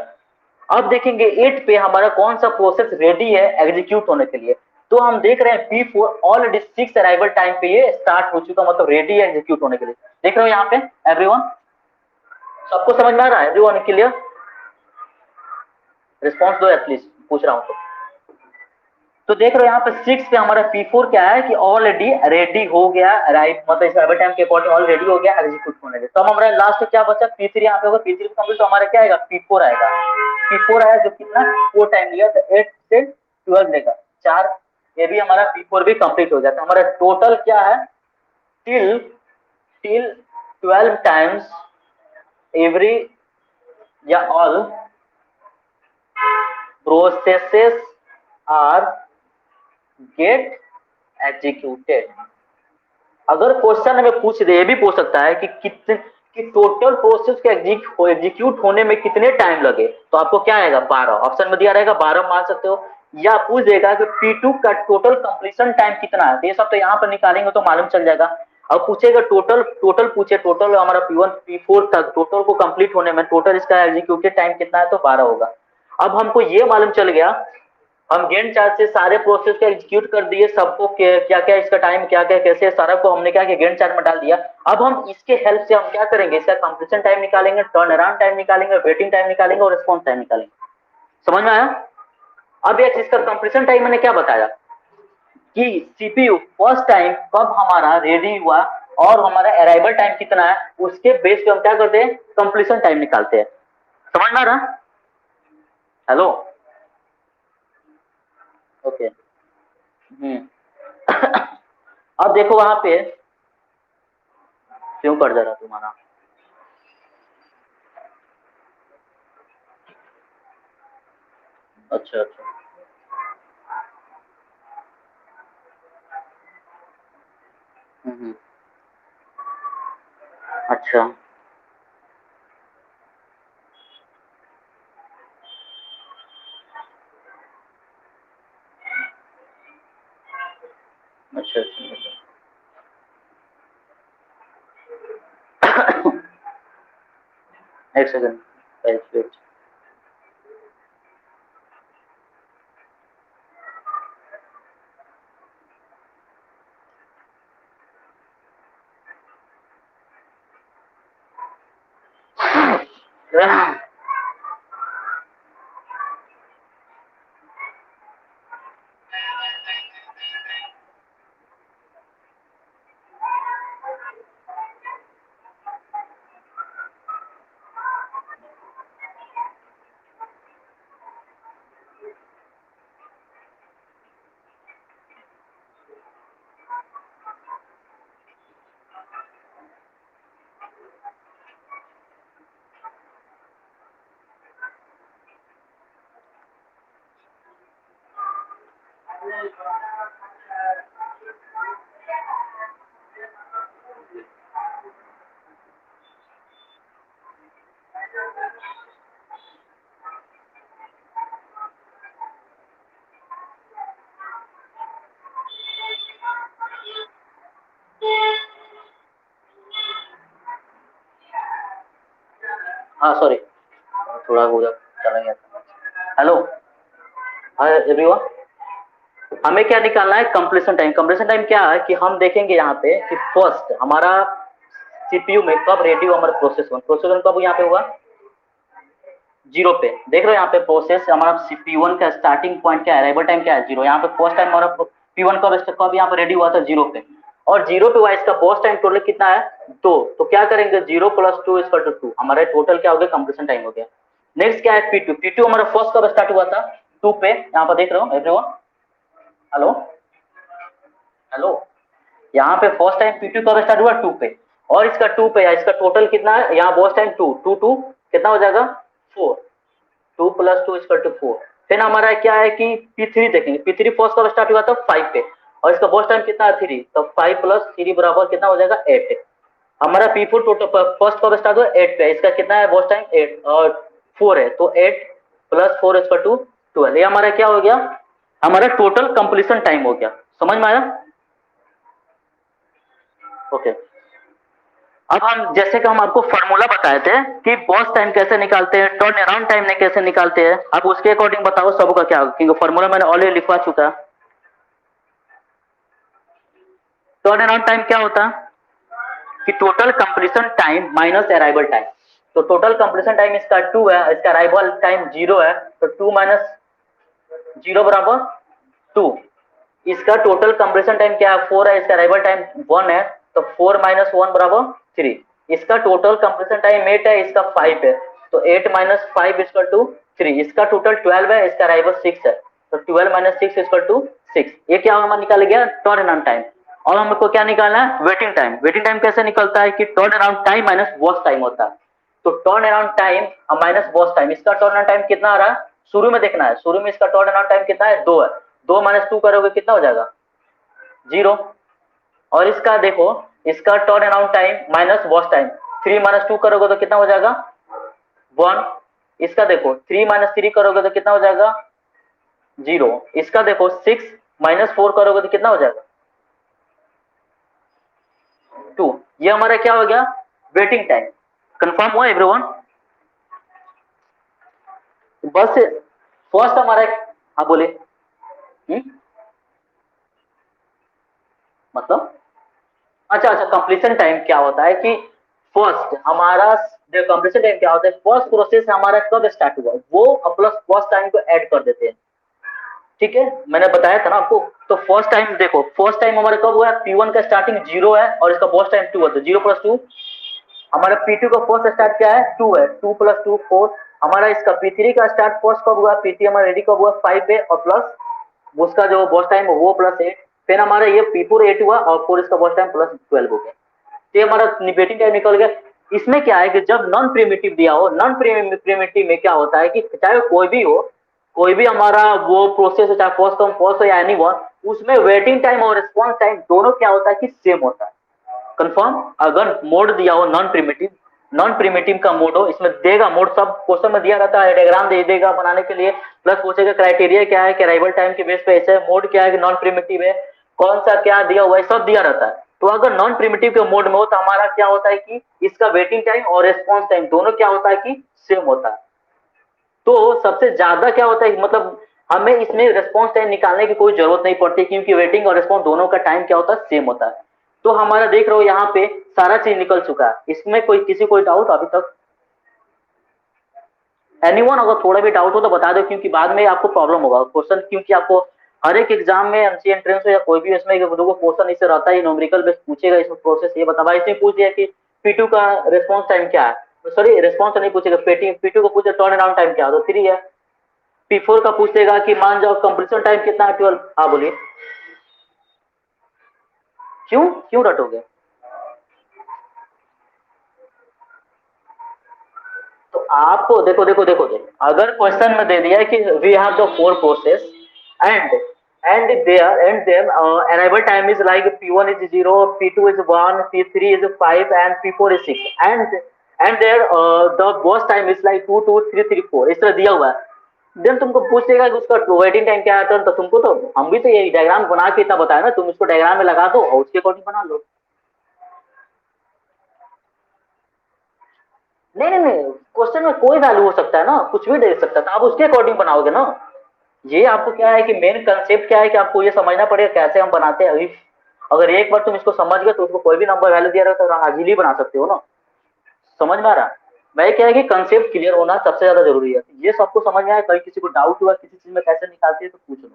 S1: अब देखेंगे 8 पे हमारा कौन सा प्रोसेस रेडी है एग्जीक्यूट होने के लिए। तो हम देख रहे हैं P4 ऑलरेडी 6 अराइवल टाइम पे ये स्टार्ट हो चुका, मतलब रेडी है एग्जीक्यूट होने के लिए। देख रहे हो यहाँ पे एवरीवन, सबको समझ में आ रहा है? Everyone clear? रिस्पॉन्स दो एटलीस्ट, पूछ रहा हूँ। तो देख रहे हो यहाँ पे 6 पे हमारा P4 क्या है कि ऑलरेडी रेडी हो गया, राइट, मतलब इस अराइवल टाइम के अकॉर्डिंग ऑलरेडी हो गया एग्जीक्यूट होने के। तो हमारा लास्ट क्या बचा P3 यहाँ पे होगा, P3 कंप्लीट तो हमारा क्या आएगा P4 आएगा। P4 आया जो कितना 4 टाइम लिया तो 8 से 12 लेगा 4, ये भी हमारा P4 भी कंप्लीट हो जाता है। हमारा टोटल क्या है टिल 12 टाइम्स एवरी या all processes are get executed. अगर क्वेश्चन हमें पूछ दे, ये भी पूछ सकता है कि कितने कि टोटल प्रोसेस के एग्जीक्यूट होने में कितने टाइम लगे, तो आपको क्या आएगा 12, ऑप्शन में दिया रहेगा 12 मान सकते हो। या पूछ देगा कि P2 का टोटल कंप्लीशन टाइम कितना है, ये सब तो यहाँ पर निकालेंगे तो मालूम चल जाएगा। अब पूछेगा टोटल पूछे, टोटल हमारा P1 P4 तक टोटल को कंप्लीट होने में टोटल इसका एग्जीक्यूटेड टाइम कितना है, तो 12 होगा। अब हमको ये मालूम चल गया, हम गैंट चार्ट से सारे प्रोसेस को एग्जीक्यूट कर दिए, सबको क्या क्या इसका टाइम क्या क्या कैसे सारा को हमने क्या किया गैंट चार्ट में डाल दिया। अब हम इसके हेल्प से हम क्या करेंगे, इसका कंप्लीशन टाइम निकालेंगे, टर्न अराउंड टाइम निकालेंगे, वेटिंग टाइम निकालेंगे और रिस्पॉन्स टाइम निकालेंगे। समझ में आया? अब ये इसका कंप्लीशन टाइम मैंने क्या बताया कि सीपीयू फर्स्ट टाइम कब हमारा रेडी हुआ और हमारा अराइवल टाइम कितना है, उसके बेस पे हम क्या करते हैं कंप्लीशन टाइम निकालते हैं। समझ में आ रहा? Hello, okay. अब देखो वहां पे क्यों कट जा रहा तुम्हारा, अच्छा अच्छा, हम्म, अच्छा अच्छा अच्छा, एक सेकंड, वेट। हाँ सॉरी, थोड़ा उधर चला गया था। हेलो, हाँ एवरीवन, हमें क्या निकालना है कंप्लीशन टाइम। कंप्लीशन टाइम क्या है कि हम देखेंगे यहाँ पे कि फर्स्ट हमारा सीपीयू में कब रेडी हुआ हमारा प्रोसेस वन कब यहाँ पे हुआ 0 पे। देख रहे हो यहाँ पे प्रोसेस हमारा P1 का स्टार्टिंग पॉइंट क्या है, अराइवल टाइम क्या है 0। यहाँ पे फर्स्ट टाइम हमारा P1 कब यहाँ पे रेडी हुआ था 0 पे, और 0 पे हुआ इसका बॉस टाइम टोटल कितना है 2। तो क्या करेंगे 0 + 2 = 2, हमारा टोटल क्या हो गया कंप्लीशन टाइम हो गया। नेक्स्ट क्या है P2। P2 हमारा फर्स्ट कब स्टार्ट हुआ था 2 पे, यहाँ पर देख रहे हो एवरीवन, हेलो हेलो, यहाँ पे फर्स्ट टाइम P2 कब स्टार्ट हुआ 2 पे, और इसका 2 पे है, इसका टोटल कितना है यहाँ बॉस टाइम 2 2 2 कितना हो जाएगा 4, 2 + 2 = 4। फिर हमारा क्या है कि P3 देखेंगे, P3 फर्स्ट कब स्टार्ट हुआ था 5 पे, और इसका बॉस टाइम कितना है 3, तो 5 + 3 बराबर कितना हो जाएगा 8। हमारा P4 टोटल फर्स्ट कब स्टार्ट हुआ 8 पे, इसका कितना है बॉस टाइम 8 और 4 है, तो 8 + 4 = 12। ये हमारा क्या हो गया, हमारा टोटल कंप्लीशन टाइम हो गया। समझ में आया? ओके। अब हम जैसे कि हम आपको फार्मूला बताए थे कि बॉस टाइम कैसे निकालते हैं, टर्न अराउंड टाइम ने कैसे निकालते हैं, अब उसके अकॉर्डिंग बताओ सबका क्या होगा, क्योंकि फार्मूला मैंने ऑलरेडी लिखवा चुका है। टर्न अराउंड टाइम क्या होता है कि total completion time minus arrival time. तो टोटल कंप्लीशन टाइम इसका 2 है, इसका अराइवल टाइम 0 है, तो 2 - 0 बराबर 2। इसका टोटल कंप्लीशन टाइम क्या है 4 है, इसका अराइवल टाइम 1 है, तो 4 - 1 बराबर 3। इसका टोटल कंप्लीशन टाइम 8 है, इसका 5 है, तो 8 - 5 = 3। इसका टोटल 12 है, इसका अराइवल 6 है, तो 12 - 6 = 6। ये क्या हमारा निकाल गया टर्न अराउंड टाइम। और हमको क्या निकालना है वेटिंग टाइम। वेटिंग टाइम कैसे निकलता है कि turn around time minus watch time होता है। तो turn around time minus watch time, इसका टर्न अराउंड टाइम कितना आ रहा है शुरू में देखना है, शुरू में इसका टर्न अराउंड टाइम कितना है 2 है, 2 - 2 करोगे कितना हो जाएगा 0। और इसका देखो, इसका turn around time minus watch time, 3 - 2 करोगे तो कितना हो जाएगा 1। इसका देखो 3 - 3 करोगे तो कितना हो जाएगा 0। इसका देखो 6 - 4 करोगे तो कितना हो जाएगा 2। ये हमारा क्या हो गया वेटिंग टाइम। कंफर्म हुआ एवरीवन? बस फर्स्ट हमारा, हाँ बोले, मतलब अच्छा अच्छा, कंप्लीशन टाइम क्या होता है कि फर्स्ट हमारा जो कंप्लीशन टाइम क्या होता है, फर्स्ट प्रोसेस हमारा कब स्टार्ट हुआ वो प्लस फर्स्ट टाइम को ऐड कर देते हैं। ठीक है, मैंने बताया था ना आपको। तो फर्स्ट टाइम देखो, फर्स्ट टाइम हमारा कब हुआ है P1 का स्टार्टिंग 0 है और इसका फर्स्ट टाइम 2 है, तो 0 + 2। हमारा P2 का फर्स्ट स्टार्ट क्या है 2 है, 2 + 2 4। हमारा इसका P3 का स्टार्ट फर्स्ट कब हुआ, P3 हमारा रेडी कब हुआ 5 है, और प्लस उसका जो बॉस टाइम है वो +8। फिर हमारा ये P4 8 हुआ और 4 इसका बॉस टाइम +12 हो गया। तो ये हमारा वेटिंग टाइम निकल गया। इसमें क्या है कि जब नॉन प्रिमिटिव दिया हो, नॉन प्रिमिटिव में क्या होता है कि चाहे कोई भी हो, कोई भी हमारा वो प्रोसेस हो, चाहे फर्स्ट कम फर्स्ट हो या एनी वन, उसमें वेटिंग टाइम और रिस्पॉन्स टाइम दोनों क्या होता है कि सेम होता है। कंफर्म? अगर मोड दिया हो नॉन प्रिमिटिव, नॉन प्रिमिटिव का मोड हो, इसमें देगा मोड सब क्वेश्चन में दिया रहता है, डायग्राम दे देगा बनाने के लिए, प्लस पूछेगा क्राइटेरिया क्या है कि अराइवल टाइम के बेस पे ऐसे मोड क्या है कि नॉन प्रिमिटिव है, कौन सा क्या दिया हुआ है सब दिया रहता है। तो अगर नॉन प्रिमिटिव के मोड में हो तो हमारा क्या होता है कि इसका वेटिंग टाइम और रिस्पॉन्स टाइम दोनों क्या होता है कि सेम होता है। तो सबसे ज्यादा क्या होता है मतलब हमें इसमें रिस्पॉन्स टाइम निकालने की कोई जरूरत नहीं पड़ती, क्योंकि वेटिंग और रिस्पॉन्स दोनों का टाइम क्या होता है सेम होता है। तो हमारा देख रहे हो यहाँ पे सारा चीज निकल चुका है, इसमें कोई किसी कोई डाउट अभी तक? एनीवन अगर थोड़ा भी डाउट हो तो बता दो, क्योंकि बाद में आपको प्रॉब्लम होगा क्वेश्चन, क्योंकि आपको हर एक एग्जाम में एमसी एंट्रेंस हो या कोई भी इसमें क्वेश्चन इससे रहता है, न्यूमेरिकल बेस पूछेगा, इसमें प्रोसेस ये बता, इसमें पूछ दिया कि P2 का रिस्पॉन्स टाइम क्या है, सॉरी रिस्पॉन्स नहीं पूछेगा, P2 को पूछे टर्न अराउंड टाइम क्या है, तो 3 है। P4 का पूछेगा कि मान जाओ कंप्लीशन टाइम कितना है 12। हाँ बोलिए, क्यों क्यों रटोगे? तो आपको देखो देखो देखो देखो, अगर क्वेश्चन में दे दिया है कि we have the 4 process and their arrival time is like P1 is 0, P2 is 1, P3 is 5 and P4 is 6 and there the boss time is like 2 2 3 3 4 इस तरह दिया हुआ है। देन तुमको पूछेगा कि उसका वेटिंग टाइम क्या है, तो तुमको तो हम भी तो ये डायग्राम बना के इतना बताया ना, तुम इसको डायग्राम में लगा दो और उसके अकॉर्डिंग बना लो। नहीं नहीं नहीं, क्वेश्चन में कोई वैल्यू हो सकता है ना, कुछ भी दे सकता है, तो आप उसके अकॉर्डिंग बनाओगे ना। ये आपको क्या है कि मेन कंसेप्ट क्या है कि आपको ये समझना पड़ेगा कैसे हम बनाते हैं। अभी अगर एक बार तुम इसको समझ गए तो उसको कोई भी नंबर वैल्यू दिया रहता है तो इजीली बना सकते हो ना। समझ में आ रहा? मैं क्या है कि कंसेप्ट क्लियर होना सबसे ज्यादा जरूरी है। ये सबको समझ में आया, कहीं किसी को डाउट हुआ किसी चीज में कैसे निकालते हैं तो पूछ लो,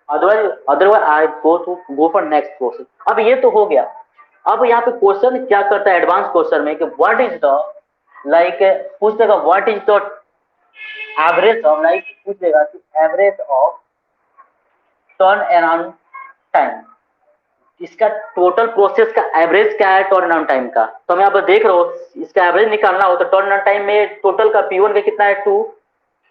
S1: otherwise otherwise I go for next question. अब ये तो हो गया। अब यहाँ पे क्वेश्चन क्या करता है एडवांस क्वेश्चन में कि व्हाट इज द लाइक पूछ देगा what is the average of like पूछ लेगा कि average of turn around time, इसका टोटल प्रोसेस का एवरेज क्या है टर्न अराउंड टाइम का। तो हम यहाँ पर देख रहे हो इसका एवरेज निकालना हो तो टर्न अराउंड टाइम में टोटल का P1 का कितना है 2,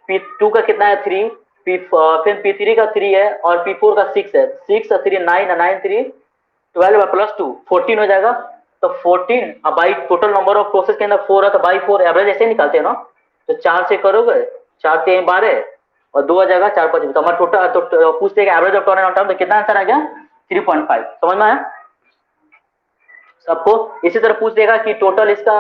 S1: P2 का कितना है 3, फिर P3 का 3 है और P4 का 6 है। 6 और 3 9, 9 3 12 प्लस 2 14 हो जाएगा। तो 14 अब by total number of process के अंदर 4 है तो बाई 4 एवरेज ऐसे ही निकालते हैं ना। तो 4 से करोगे 4 3 12 और 2 आ जाएगा 4 5 तो हमारा टोटल तो पूछते हैं average of turn around time तो कितना आंसर आ गया 3.5। समझ में आया सबको। इसी तरह पूछ देगा कि टोटल इसका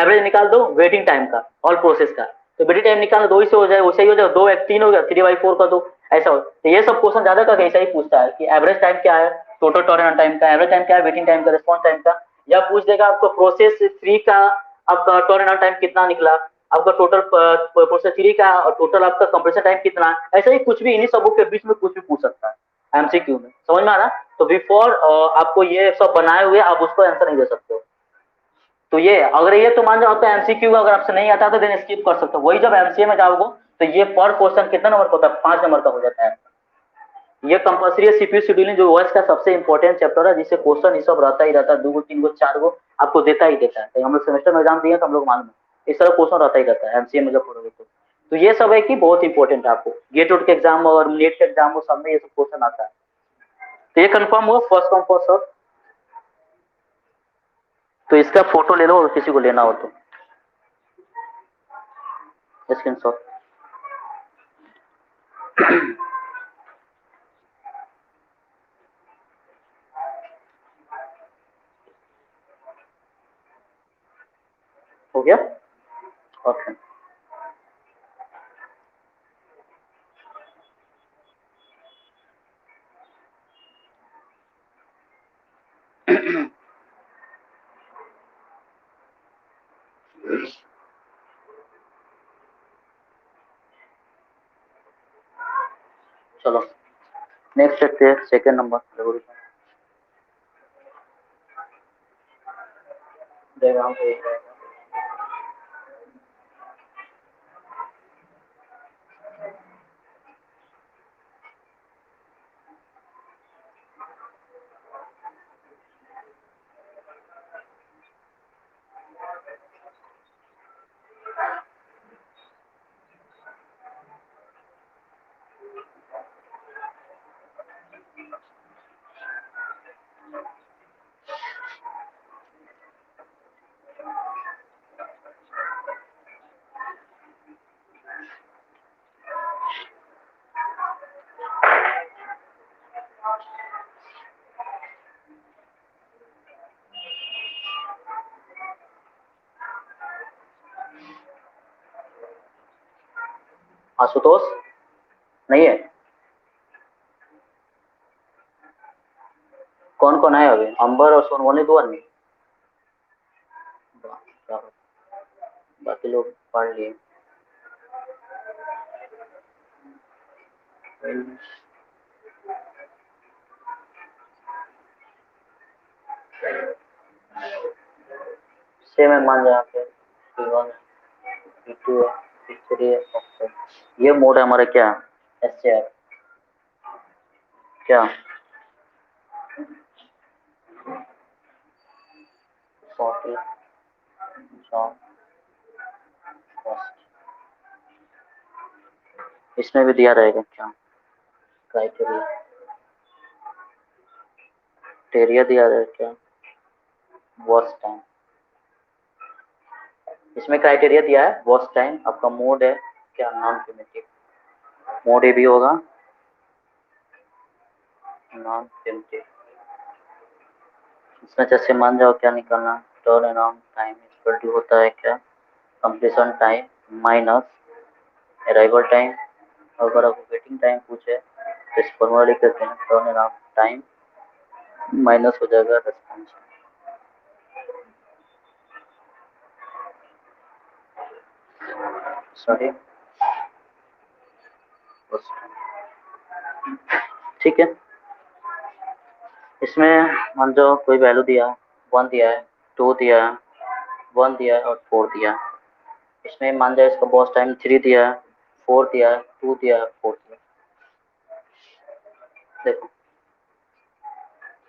S1: एवरेज निकाल दो वेटिंग टाइम का ऑल प्रोसेस का। तो वेटिंग टाइम निकालना 2 ही से हो जाए, वैसे ही हो जाए 2 1 3 हो गया 3/4 का 2 ऐसा हो। तो ये सब क्वेश्चन ज्यादा करके ऐसा ही पूछता है कि एवरेज टाइम क्या है, टोटल टर्न टाइम का, एवरेज टाइम क्या है, वेटिंग टाइम का, रिस्पॉन्स टाइम का। या पूछ देगा आपको प्रोसेस 3 का आपका टर्न टाइम कितना निकला, आपका टोटल प्रोसेस 3 का और टोटल आपका कंप्रेशन टाइम कितना। ऐसा ही कुछ भी इन्हीं सबों के बीच में कुछ भी पूछ सकता है एमसीक्यू में। समझ में आ रहा। तो बिफोर आपको ये सब बनाए हुए आप उसको आंसर नहीं दे सकते हो। तो ये अगर ये तो मान जाओ आपका एमसीक्यू अगर आपसे नहीं आता तो देन स्किप कर सकते हो। वही जब एमसीए में जाओगे तो ये पर क्वेश्चन कितना नंबर का होता है 5 नंबर का हो जाता है। ये कंपल्सरी है सीपीयू शेड्यूलिंग जो ओएस का सबसे इंपॉर्टेंट चैप्टर है जिससे क्वेश्चन ये सब रहता ही रहता है 2 गो 3 गो 4 गो आपको देता ही देता है। तो हम लोग सेमेस्टर में एग्जाम दिए तो हम लोग मालूम है इस तरह क्वेश्चन रहता ही रहता है एमसीए में जब पढ़ोगे तो ये सब है कि बहुत इंपॉर्टेंट है आपको गेट उट के एग्जाम और नेट के एग्जाम हो सब में ये सब क्वेश्चन आता है। तो ये कंफर्म हो फर्स्ट कम फर्स्ट सर्व। तो इसका फोटो ले लो और किसी को लेना हो तो स्क्रीनशॉट। हो गया ओके। चलो नेक्स्ट देखते हैं सेकंड नंबर डायग्राम पे आशुतोष नहीं है। कौन कौन है अभी अंबर और सोनवनी दो आदमी बाकी लोग पढ़ लिए। सेम है मान जा पे P1 P2 है P3 है। ये मोड है हमारा क्या एससीआर क्या सॉर्टेड जॉब कॉस्ट इसमें भी दिया रहेगा क्या क्राइटेरिया टेरिया दिया रहेगा क्या वॉच टाइम। इसमें क्राइटेरिया दिया है वॉच टाइम आपका मोड है क्या नॉन प्रिमिटिव मोड ये भी होगा नॉन प्रिमिटिव। इसमें जैसे मान जाओ क्या निकालना turn around time equal to होता है क्या completion time minus arrival time. अगर आपको वेटिंग टाइम पूछे तो इस फॉर्मूला लिख देते हैं टर्न अराउंड टाइम माइनस हो जाएगा रेस्पॉन्स। सॉरी ठीक है। इसमें मान जाओ कोई वैल्यू दिया 1 दिया है 2 दिया है 1 दिया है और 4 दिया है। इसमें मान जाए इसका बॉस टाइम 3 दिया है 4 दिया है, 2 दिया है, 4 दिया है। देखो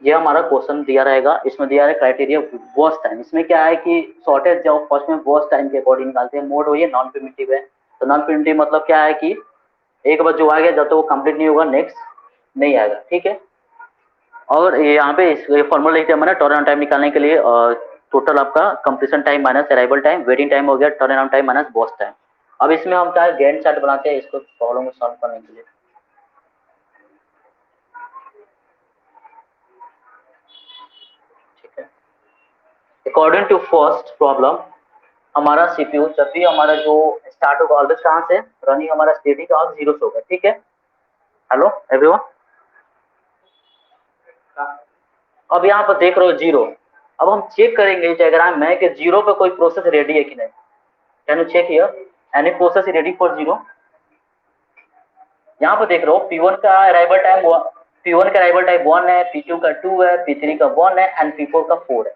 S1: ये हमारा क्वेश्चन दिया रहेगा, इसमें दिया है क्राइटेरिया वर्स्ट टाइम। इसमें क्या है कि शॉर्टेज ऑफ फर्स्ट में वर्स्ट टाइम के अकॉर्डिंग निकालते हैं। मोड हुई है नॉन प्रिमिटिव है, तो नॉन प्रिमिटिव मतलब क्या है कि एक बार जो आ गया जब तक वो कंप्लीट नहीं होगा नेक्स्ट नहीं आएगा, ठीक है। और यहाँ पे इस फॉर्मूला लिखते हैं मैंने टर्न अराउंड टाइम निकालने के लिए, टोटल आपका completion time minus arrival time, waiting time हो गया, turn around time minus boss time. अब इसमें हम क्या गैंट चार्ट बनाते हैं इसको प्रॉब्लम को सॉल्व करने के लिए। ठीक है, अकॉर्डिंग टू फर्स्ट प्रॉब्लम हमारा सीपीयू जब भी हमारा जो स्टार्ट होगा ऑलवेज कहाँ से रनिंग हमारा स्टेटिंग का 0 से होगा, ठीक है। हेलो एवरीवन, अब यहाँ पर देख रहे हो 0। अब हम चेक करेंगे इस डायग्राम में कि 0 पे कोई प्रोसेस रेडी है कि नहीं। Can you check here any process ready for 0। यहाँ पर देख रहे हो P1 का अराइवल टाइम P1 का अराइवल टाइम 1 है, P2 का 2 है, P3 का 1 है एंड P4 का 4 है।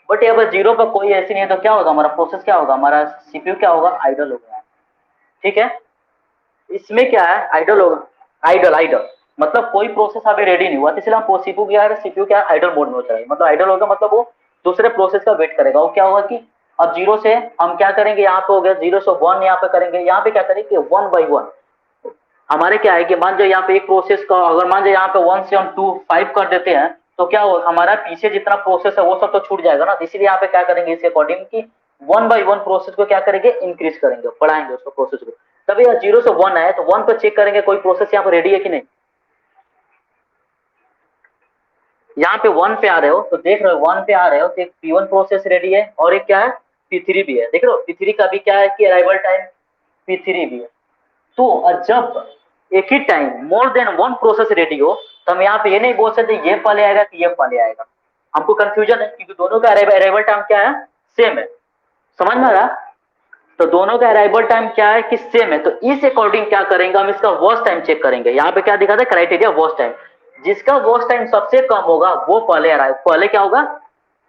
S1: बट यहाँ पर 0 पर कोई ऐसी नहीं है, तो क्या होगा हमारा प्रोसेस, क्या होगा हमारा सीपीयू क्या होगा, आइडल होगा, ठीक है। इसमें क्या है आइडल होगा, आइडल आइडल मतलब कोई प्रोसेस अभी रेडी नहीं हुआ, तो इसलिए हम सीपीयू क्या आइडल मोड में होता है। मतलब आइडल होगा मतलब वो दूसरे प्रोसेस का वेट करेगा। वो क्या होगा कि अब 0 से हम क्या करेंगे, यहाँ पे हो गया 0 से 1 यहाँ पे करेंगे, यहाँ पे क्या करेंगे 1 बाई 1। हमारे क्या है कि मान जाओ यहाँ पे एक प्रोसेस का अगर मान जाओ यहाँ पे 1 से हम 2 5 कर देते हैं, तो क्या होगा हमारा पीछे जितना प्रोसेस है वो सब तो छूट जाएगा ना। तो इसीलिए यहाँ पे क्या करेंगे इसके अकॉर्डिंग कि 1 बाई 1 प्रोसेस को क्या करेंगे इंक्रीज करेंगे, बढ़ाएंगे उसको प्रोसेस को। तभी यहाँ 0 से 1 आए तो 1 पर चेक करेंगे कोई प्रोसेस यहाँ पे रेडी है कि नहीं। यहाँ पे 1 पे आ रहे हो तो देख रहे हो 1 पे आ रहे हो तो एक P1 प्रोसेस रेडी है और एक क्या है P3 भी है। देख रहे हो P3 का भी क्या है कि अराइवल टाइम P3 भी है। तो जब एक ही time more than 1 process ready हो तो हम यहाँ पे ये नहीं बोल सकते ये पहले आएगा कि ये पहले आएगा। हमको कंफ्यूजन है क्योंकि दोनों का अराइवल टाइम क्या है सेम है, समझ में आ रहा। तो दोनों का अराइवल टाइम क्या है कि सेम है, तो इस अकॉर्डिंग क्या करेंगे हम इसका वर्स्ट टाइम चेक करेंगे। यहाँ पे क्या दिखा था क्राइटेरिया वर्स्ट टाइम, जिसका वर्स्ट टाइम सबसे कम होगा वो पहले अराइव, पहले क्या होगा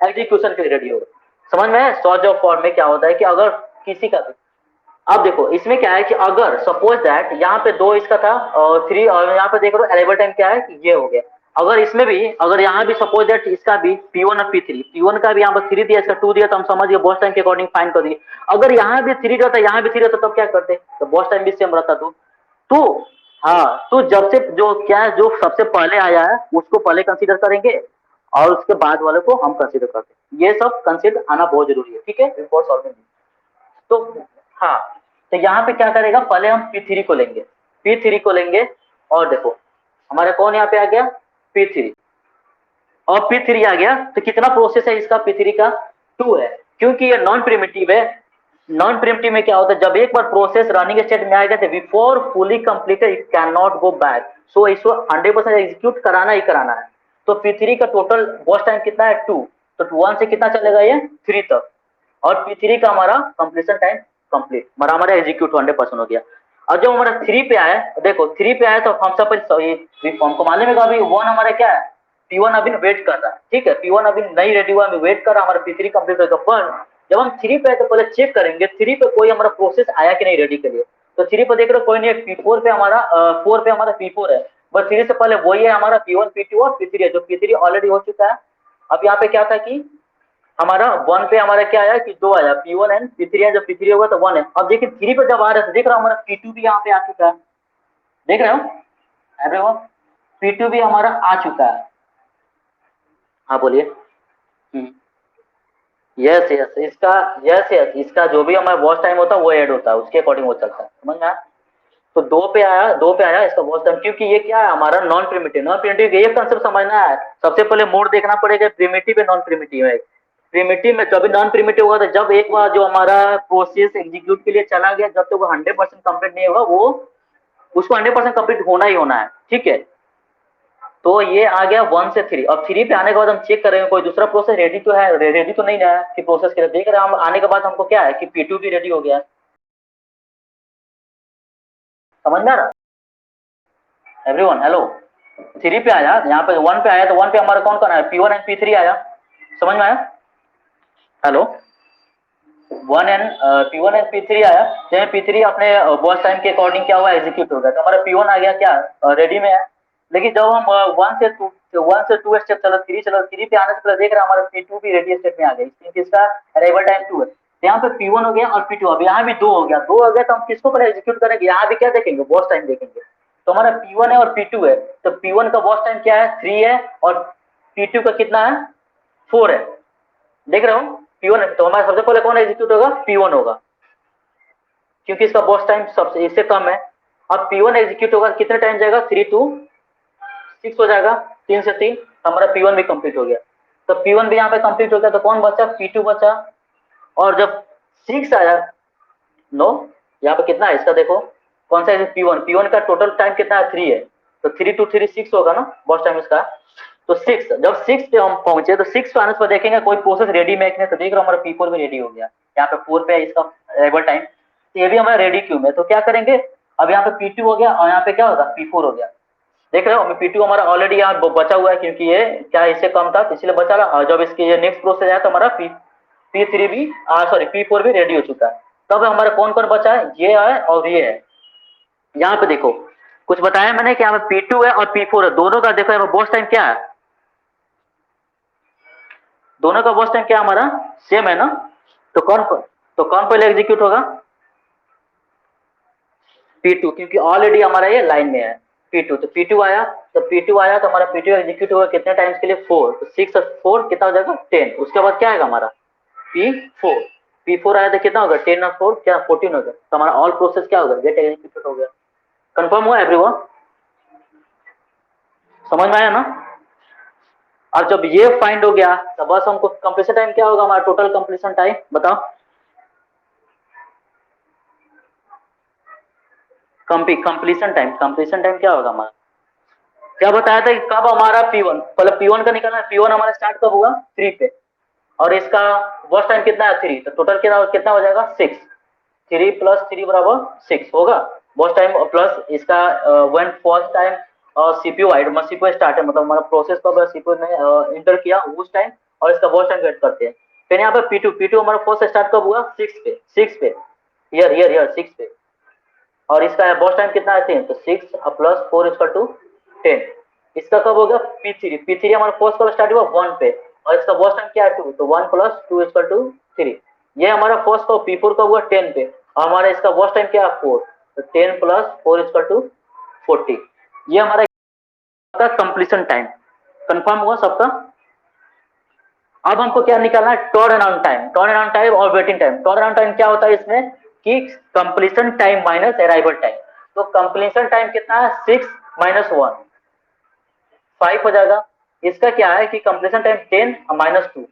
S1: एग्जीक्यूशन के लिए रेडी होगा। समझ में सॉर्ट ऑफ फॉर्म में क्या होता है कि अगर किसी का, अब देखो इसमें क्या है कि अगर सपोज दैट यहाँ पे 2 इसका था और 3 और यहाँ पे देख रहे हो अराइवल टाइम क्या है कि ये हो गया। अगर इसमें भी अगर यहाँ भी सपोज दैट इसका भी P1 और P3 का भी यहाँ पर 3 दिया इसका 2 दिया तो हम समझ गए बॉस टाइम के अकॉर्डिंग फाइन कर दिए। अगर यहाँ भी 3 रहता यहाँ भी 3 रहता तब क्या करते, तो बॉस टाइम भी सेम रहता। तो हाँ, तो जब से जो क्या है जो सबसे पहले आया है उसको पहले कंसीडर करेंगे और उसके बाद वाले को हम कंसीडर करते हैं। ये सब कंसीडर आना बहुत जरूरी है, ठीक है बिफोर सॉल्विंग। तो हाँ, तो यहाँ पे क्या करेगा पहले हम P3 को लेंगे, P3 को लेंगे और देखो हमारे कौन यहाँ पे आ गया P3 और P3 आ गया तो कितना प्रोसेस है इसका P3 का 2 है, क्योंकि ये नॉन प्रिमिटिव है। नॉन प्रिमिटिव में क्या होता है जब एक बार प्रोसेस रनिंग स्टेट में आएगा तो before fully completed it cannot go back, so इसको 100% एग्जीक्यूट कराना ही कराना है। तो P3 का टोटल वॉच टाइम कितना है 2, तो 1 से कितना चलेगा ये 3 तक और P3 का हमारा कंप्लीशन टाइम कंप्लीट हमारा एग्जीक्यूट 100% हो गया। और जब हमारा 3 पे आया देखो 3 पे आया तो हम सब फॉर्म को मानने में अभी 1 हमारा क्या है P1 अभी वेट कर रहा है, ठीक है P1 अभी नहीं रेडी हुआ अभी वेट कर रहा है हमारा P3 कंप्लीट होगा। पर जब हम 3 पे आए तो पहले चेक करेंगे 3 पे कोई हमारा प्रोसेस आया कि नहीं रेडी के लिए। तो 3 पे देख रहे हो कोई नहीं है, P4 पे हमारा 4 पे हमारा P4 है, बस 3 से पहले वही है हमारा P1 P2 और P3 है, जो P3 ऑलरेडी हो चुका है। अब यहाँ पे क्या था कि हमारा 1 पे हमारा क्या आया कि 2 आया P1 एंड P3 है, जब P3 होगा तो 1 है। अब देखिए 3 पे जब आ रहा है तो देख रहा हूँ हमारा P2 भी यहाँ पे आ चुका है, देख रहे हो एवरीवन P2 भी हमारा आ चुका है। हाँ बोलिए। यस यस इसका यस यस इसका जो भी हमारा वॉच टाइम होता है वो ऐड होता है उसके अकॉर्डिंग वो चलता है, समझ में आया। तो 2 पे आया इसका वॉच टाइम, क्योंकि ये क्या है हमारा नॉन प्रिमिटिव ये कंसेप्ट समझना है। सबसे पहले मोड देखना पड़ेगा प्रिमिटिव है नॉन प्रिमिटिव है। प्रिमिटिव में जब नॉन प्रिमिटिव होगा तो जब एक बार जो हमारा प्रोसेस एग्जीक्यूट के लिए चला गया जब तक वो 100% कंप्लीट नहीं होगा वो उसको 100% कंप्लीट होना ही होना है, ठीक है। तो ये आ गया 1 से 3। अब 3 पे आने के बाद हम चेक करेंगे कोई दूसरा प्रोसेस रेडी तो है, रेडी तो नहीं है कि प्रोसेस के लिए देख रहे हैं हम। आने के बाद हमको क्या है कि P2 भी रेडी हो गया, समझ में आ रहा एवरीवन। हेलो 3 पे आया यहाँ पे 1 पे आया तो 1 पे हमारा कौन कौन आया P1 एंड P3 आया, समझ में आया। हेलो P1 एंड P3 आया, तो P3 अपने बॉस टाइम के अकॉर्डिंग क्या हुआ, एग्जीक्यूट हो गया, तो हमारा P1 आ गया क्या, रेडी में है। लेकिन जब हम 1 से 2 स्टेप चलो, 3 चलो, 3 पे आने से पहले देख रहे हैं हमारा P2 भी रेडी स्टेट में आ गया, क्योंकि इसका अराइवल टाइम 2 है। तो यहाँ पे P1 हो गया और P2, अब यहाँ भी 2 हो गया, 2 हो गया, तो हम किसको पहले एग्जीक्यूट करेंगे, यहाँ भी क्या देखेंगे, बॉस टाइम देखेंगे। तो हमारा P1 है और P2 है, तो P1 का बॉस टाइम क्या है, 3 है, और P2 का कितना है, 4 है। देख रहे हो, P1 है, तो हमारा सबसे पहले कौन एग्जीक्यूट होगा, P1 होगा, क्योंकि इसका बॉस टाइम सबसे इससे कम है। अब P1 एग्जीक्यूट होगा, कितने टाइम जाएगा, 3 to 6 हो जाएगा, 3 से 3, हमारा P1 भी कंप्लीट हो गया। तो P1 भी यहाँ पे कंप्लीट हो गया, तो कौन बचा, P2 बचा। और जब 6 आया, नो, यहाँ पे कितना है इसका देखो, कौन सा है, P1 का टोटल टाइम कितना है, 3 है, तो 3 to 3 6 होगा ना बॉस टाइम इसका। तो 6, जब 6 पे हम पहुंचे, तो 6 पे आने पर देखेंगे कोई प्रोसेस रेडी में नहीं, तो देख रहे हो हमारा P4 भी रेडी हो गया, यहाँ पे 4 पे है इसका अराइवल टाइम, तो ये भी हमारा रेडी क्यू में। तो क्या करेंगे, अब यहाँ पे P2 हो गया और यहाँ पे क्या होगा, P4 हो गया। देख रहे हो, P2 हमारा ऑलरेडी यहाँ बचा हुआ है, क्योंकि ये क्या इससे कम था, तो इसलिए बचा रहा। और जब इसके ये नेक्स्ट प्रोसेस आया, तो हमारा P3 भी सॉरी P4 भी रेडी हो चुका है। तब हमारा कौन कौन बचा है, ये है और ये है। यहाँ पे देखो कुछ बताया मैंने कि यहाँ पे P2 है और P4 है, दोनों का देखो यहाँ बॉस टाइम क्या है, दोनों का बॉस टाइम क्या हमारा सेम है ना। तो कौन पहले एग्जीक्यूट होगा, P2, क्योंकि ऑलरेडी हमारा ये लाइन में है P2। तो P2 आया, तो हमारा P2 एग्जीक्यूट होगा कितने टाइम्स के लिए, 4, तो 6 और 4 कितना हो जाएगा, 10। उसके बाद क्या आएगा हमारा P4, P4 आया तो कितना होगा, 10 और 4 क्या, 14 हो गया। तो हमारा ऑल प्रोसेस क्या होगा, गेट एग्जीक्यूट हो गया। कंफर्म हुआ एवरीवन, समझ में आया ना। और जब ये फाइंड हो गया, तो बस हमको कंप्लीशन टाइम क्या होगा, हमारा टोटल कंप्लीशन टाइम बताओ, कंप्लीशन टाइम क्या होगा हमारा, क्या बताया था कि कब हमारा P1, पहले P1 का निकालना है, P1 हमारा स्टार्ट कब हुआ, 3 पे, और इसका वर्स्ट टाइम कितना है, 3, तो टोटल कितना हो जाएगा, 6, 3 + 3 बराबर 6 होगा वर्स्ट टाइम, प्लस इसका वन फर्स्ट टाइम सीपीयू आइड सीपीयू स्टार्ट है, मतलब हमारा प्रोसेस कब सीपीयू ने इंटर किया उस टाइम, और इसका वर्स्ट टाइम वेट करते हैं। फिर यहाँ पे P2 हमारा फर्स्ट स्टार्ट कब हुआ, 6 पे, ईयर 6 पे, और इसका बॉस टाइम कितना है, 10, तो 6 + 4 = 10। इसका कब होगा, P3 हमारा फर्स्ट कब स्टार्ट हुआ, 1 पे, और इसका बॉस टाइम क्या है, 2, तो 1 + 2 = 3। ये हमारा फर्स्ट कब, P4 का हुआ 10 पे, और हमारा इसका बॉस टाइम क्या है, 4, तो 10 + 4 = 40। ये हमारा कंप्लीशन टाइम कंफर्म हुआ सबका। अब हमको क्या निकालना है, टर्न अराउंड टाइम और waiting time. Turn around time क्या होता है इसमें, कि completion time minus arrival time. तो कंप्लीशन टाइम कितना है, 6 - 1, 5 हो जाएगा। इसका क्या है कि कंप्लीशन टाइम 10 - 2,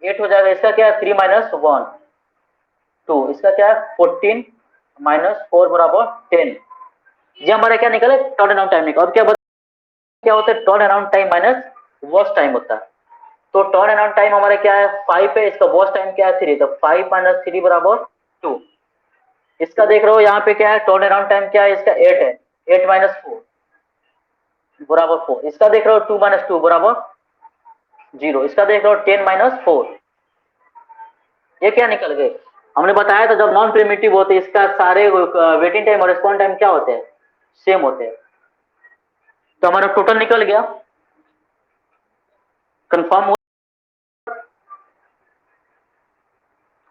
S1: 8 हो जाएगा। इसका क्या है, 3 - 1, 2। इसका क्या है, 14 - 4 बराबर 10। ये हमारा क्या निकले, टर्न अराउंड टाइम निकला। और क्या होता है, turn around time minus worst time होता है। तो टर्न अराउंड टाइम हमारा क्या है, 5 है, इसका वर्स्ट टाइम क्या है, 3, तो 5 - 3 बराबर 2। इसका देख रहे हो यहाँ पे क्या है, टर्न अराउंड टाइम क्या है इसका, 8 है, 8 - 4 बराबर 4। इसका देख रहे हो 2 - 2 बराबर 0। इसका देख रहे हो 10 - 4। ये क्या निकल गए, हमने बताया था जब नॉन प्रिमिटिव होते इसका सारे वेटिंग टाइम और रिस्पॉन्स टाइम क्या होते हैं, सेम होते हैं। तो हमारा टोटल निकल गया, कंफर्म हुआ।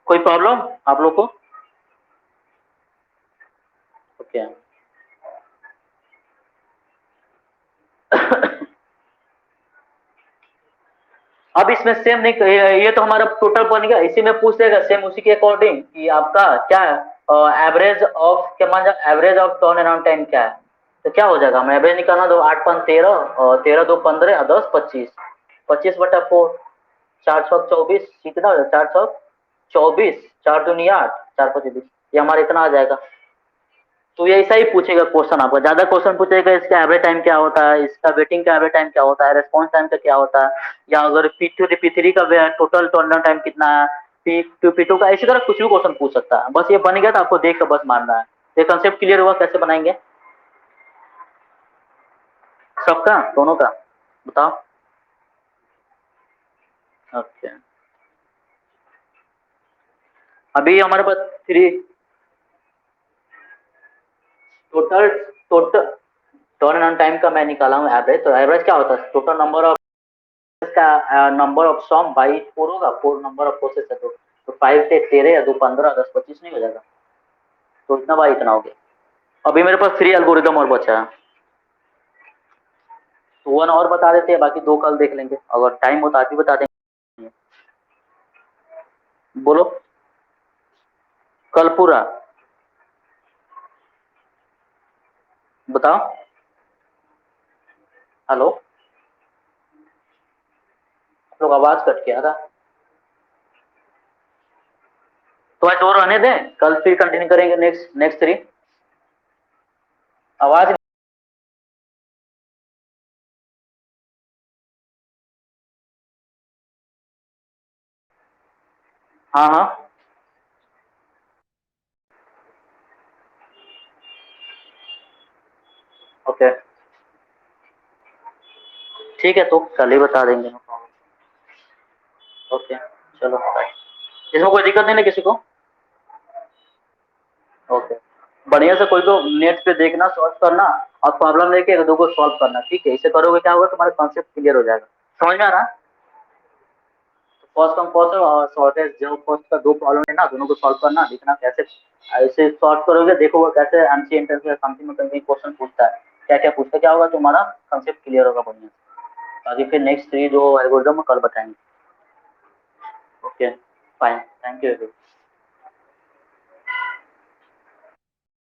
S1: कोई प्रॉब्लम आप लोग को, ओके। अब इसमें सेम नहीं, ये तो हमारा टोटल बन गया। इसी में पूछ लेगा सेम उसी के अकॉर्डिंग कि आपका क्या है, एवरेज ऑफ क्या मान जाए, average of turn around time क्या है। तो क्या हो जाएगा, हमें एवरेज निकालना, दो 8 × 5 = 13, और 13 × 2 = 15, और 10 = 25, 25/4, 4 × 6 = 24, कितना हो जाएगा, 4 × 6 = 24, 4 दूनी 8, 4 × 5 = 20। ये हमारा इतना आ जाएगा। तो ये ऐसा ही पूछेगा क्वेश्चन, आपका ज्यादा क्वेश्चन पूछेगा, इसका एवरेज टाइम क्या होता है, इसका वेटिंग का एवरेज टाइम क्या होता है, रेस्पॉन्स टाइम का क्या होता है, या अगर P3 का टोटल टर्न टाइम कितना है, P2 का, इसी तरह कुछ भी क्वेश्चन पूछ सकता है। बस ये बन गया तो आपको देख कर बस मानना है। ये कंसेप्ट क्लियर हुआ कैसे बनाएंगे सबका, दोनों का बताओ, ओके। अभी हमारे पास three total total turn on time का मैं निकाला हूँ एवरेज। तो एवरेज क्या होता है, टोटल नंबर ऑफ का नंबर ऑफ सॉम बाई 4 होगा, 4 नंबर ऑफ प्रोसेस है, तो 5 से 13 या 2 15 10 25 नहीं हो जाएगा, तो इतना बाई इतना हो गया। अभी मेरे पास 3 एल्गोरिदम और बचा है, तो वन और बता देते हैं, बाकी 2 कल देख लेंगे, अगर टाइम हो तो आज भी बता देंगे। बोलो। कल पूरा बताओ। हेलो, लोग आवाज कट गया था। तो आज दो रहने दें, कल फिर कंटिन्यू करेंगे नेक्स्ट नेक्स्ट 3। आवाज। हाँ हाँ ओके ठीक है, तो कल ही बता देंगे। ओके चलो बाय। इसमें कोई दिक्कत नहीं ना किसी को? ओके, बढ़िया से कोई को नेट पे देखना, सॉल्व करना, और प्रॉब्लम लेके एक दो को सॉल्व करना, ठीक है? इसे करोगे क्या होगा, तुम्हारा कॉन्सेप्ट क्लियर हो जाएगा। समझ में आ रहा है? फर्स्ट कम फर्स्ट और शॉर्टेज जो फर्स्ट का 2 प्रॉब्लम है ना, दोनों को सॉल्व करना, देखना कैसे ऐसे सॉल्व करोगे, देखोगे कैसे एमसी एंट्रेंस में समथिंग में कहीं क्वेश्चन पूछता है, क्या क्या पूछता है, क्या होगा तुम्हारा कॉन्सेप्ट क्लियर होगा बढ़िया से। बाकी फिर नेक्स्ट 3 जो एल्गोरिदम कल बताएंगे। Okay fine, thank you.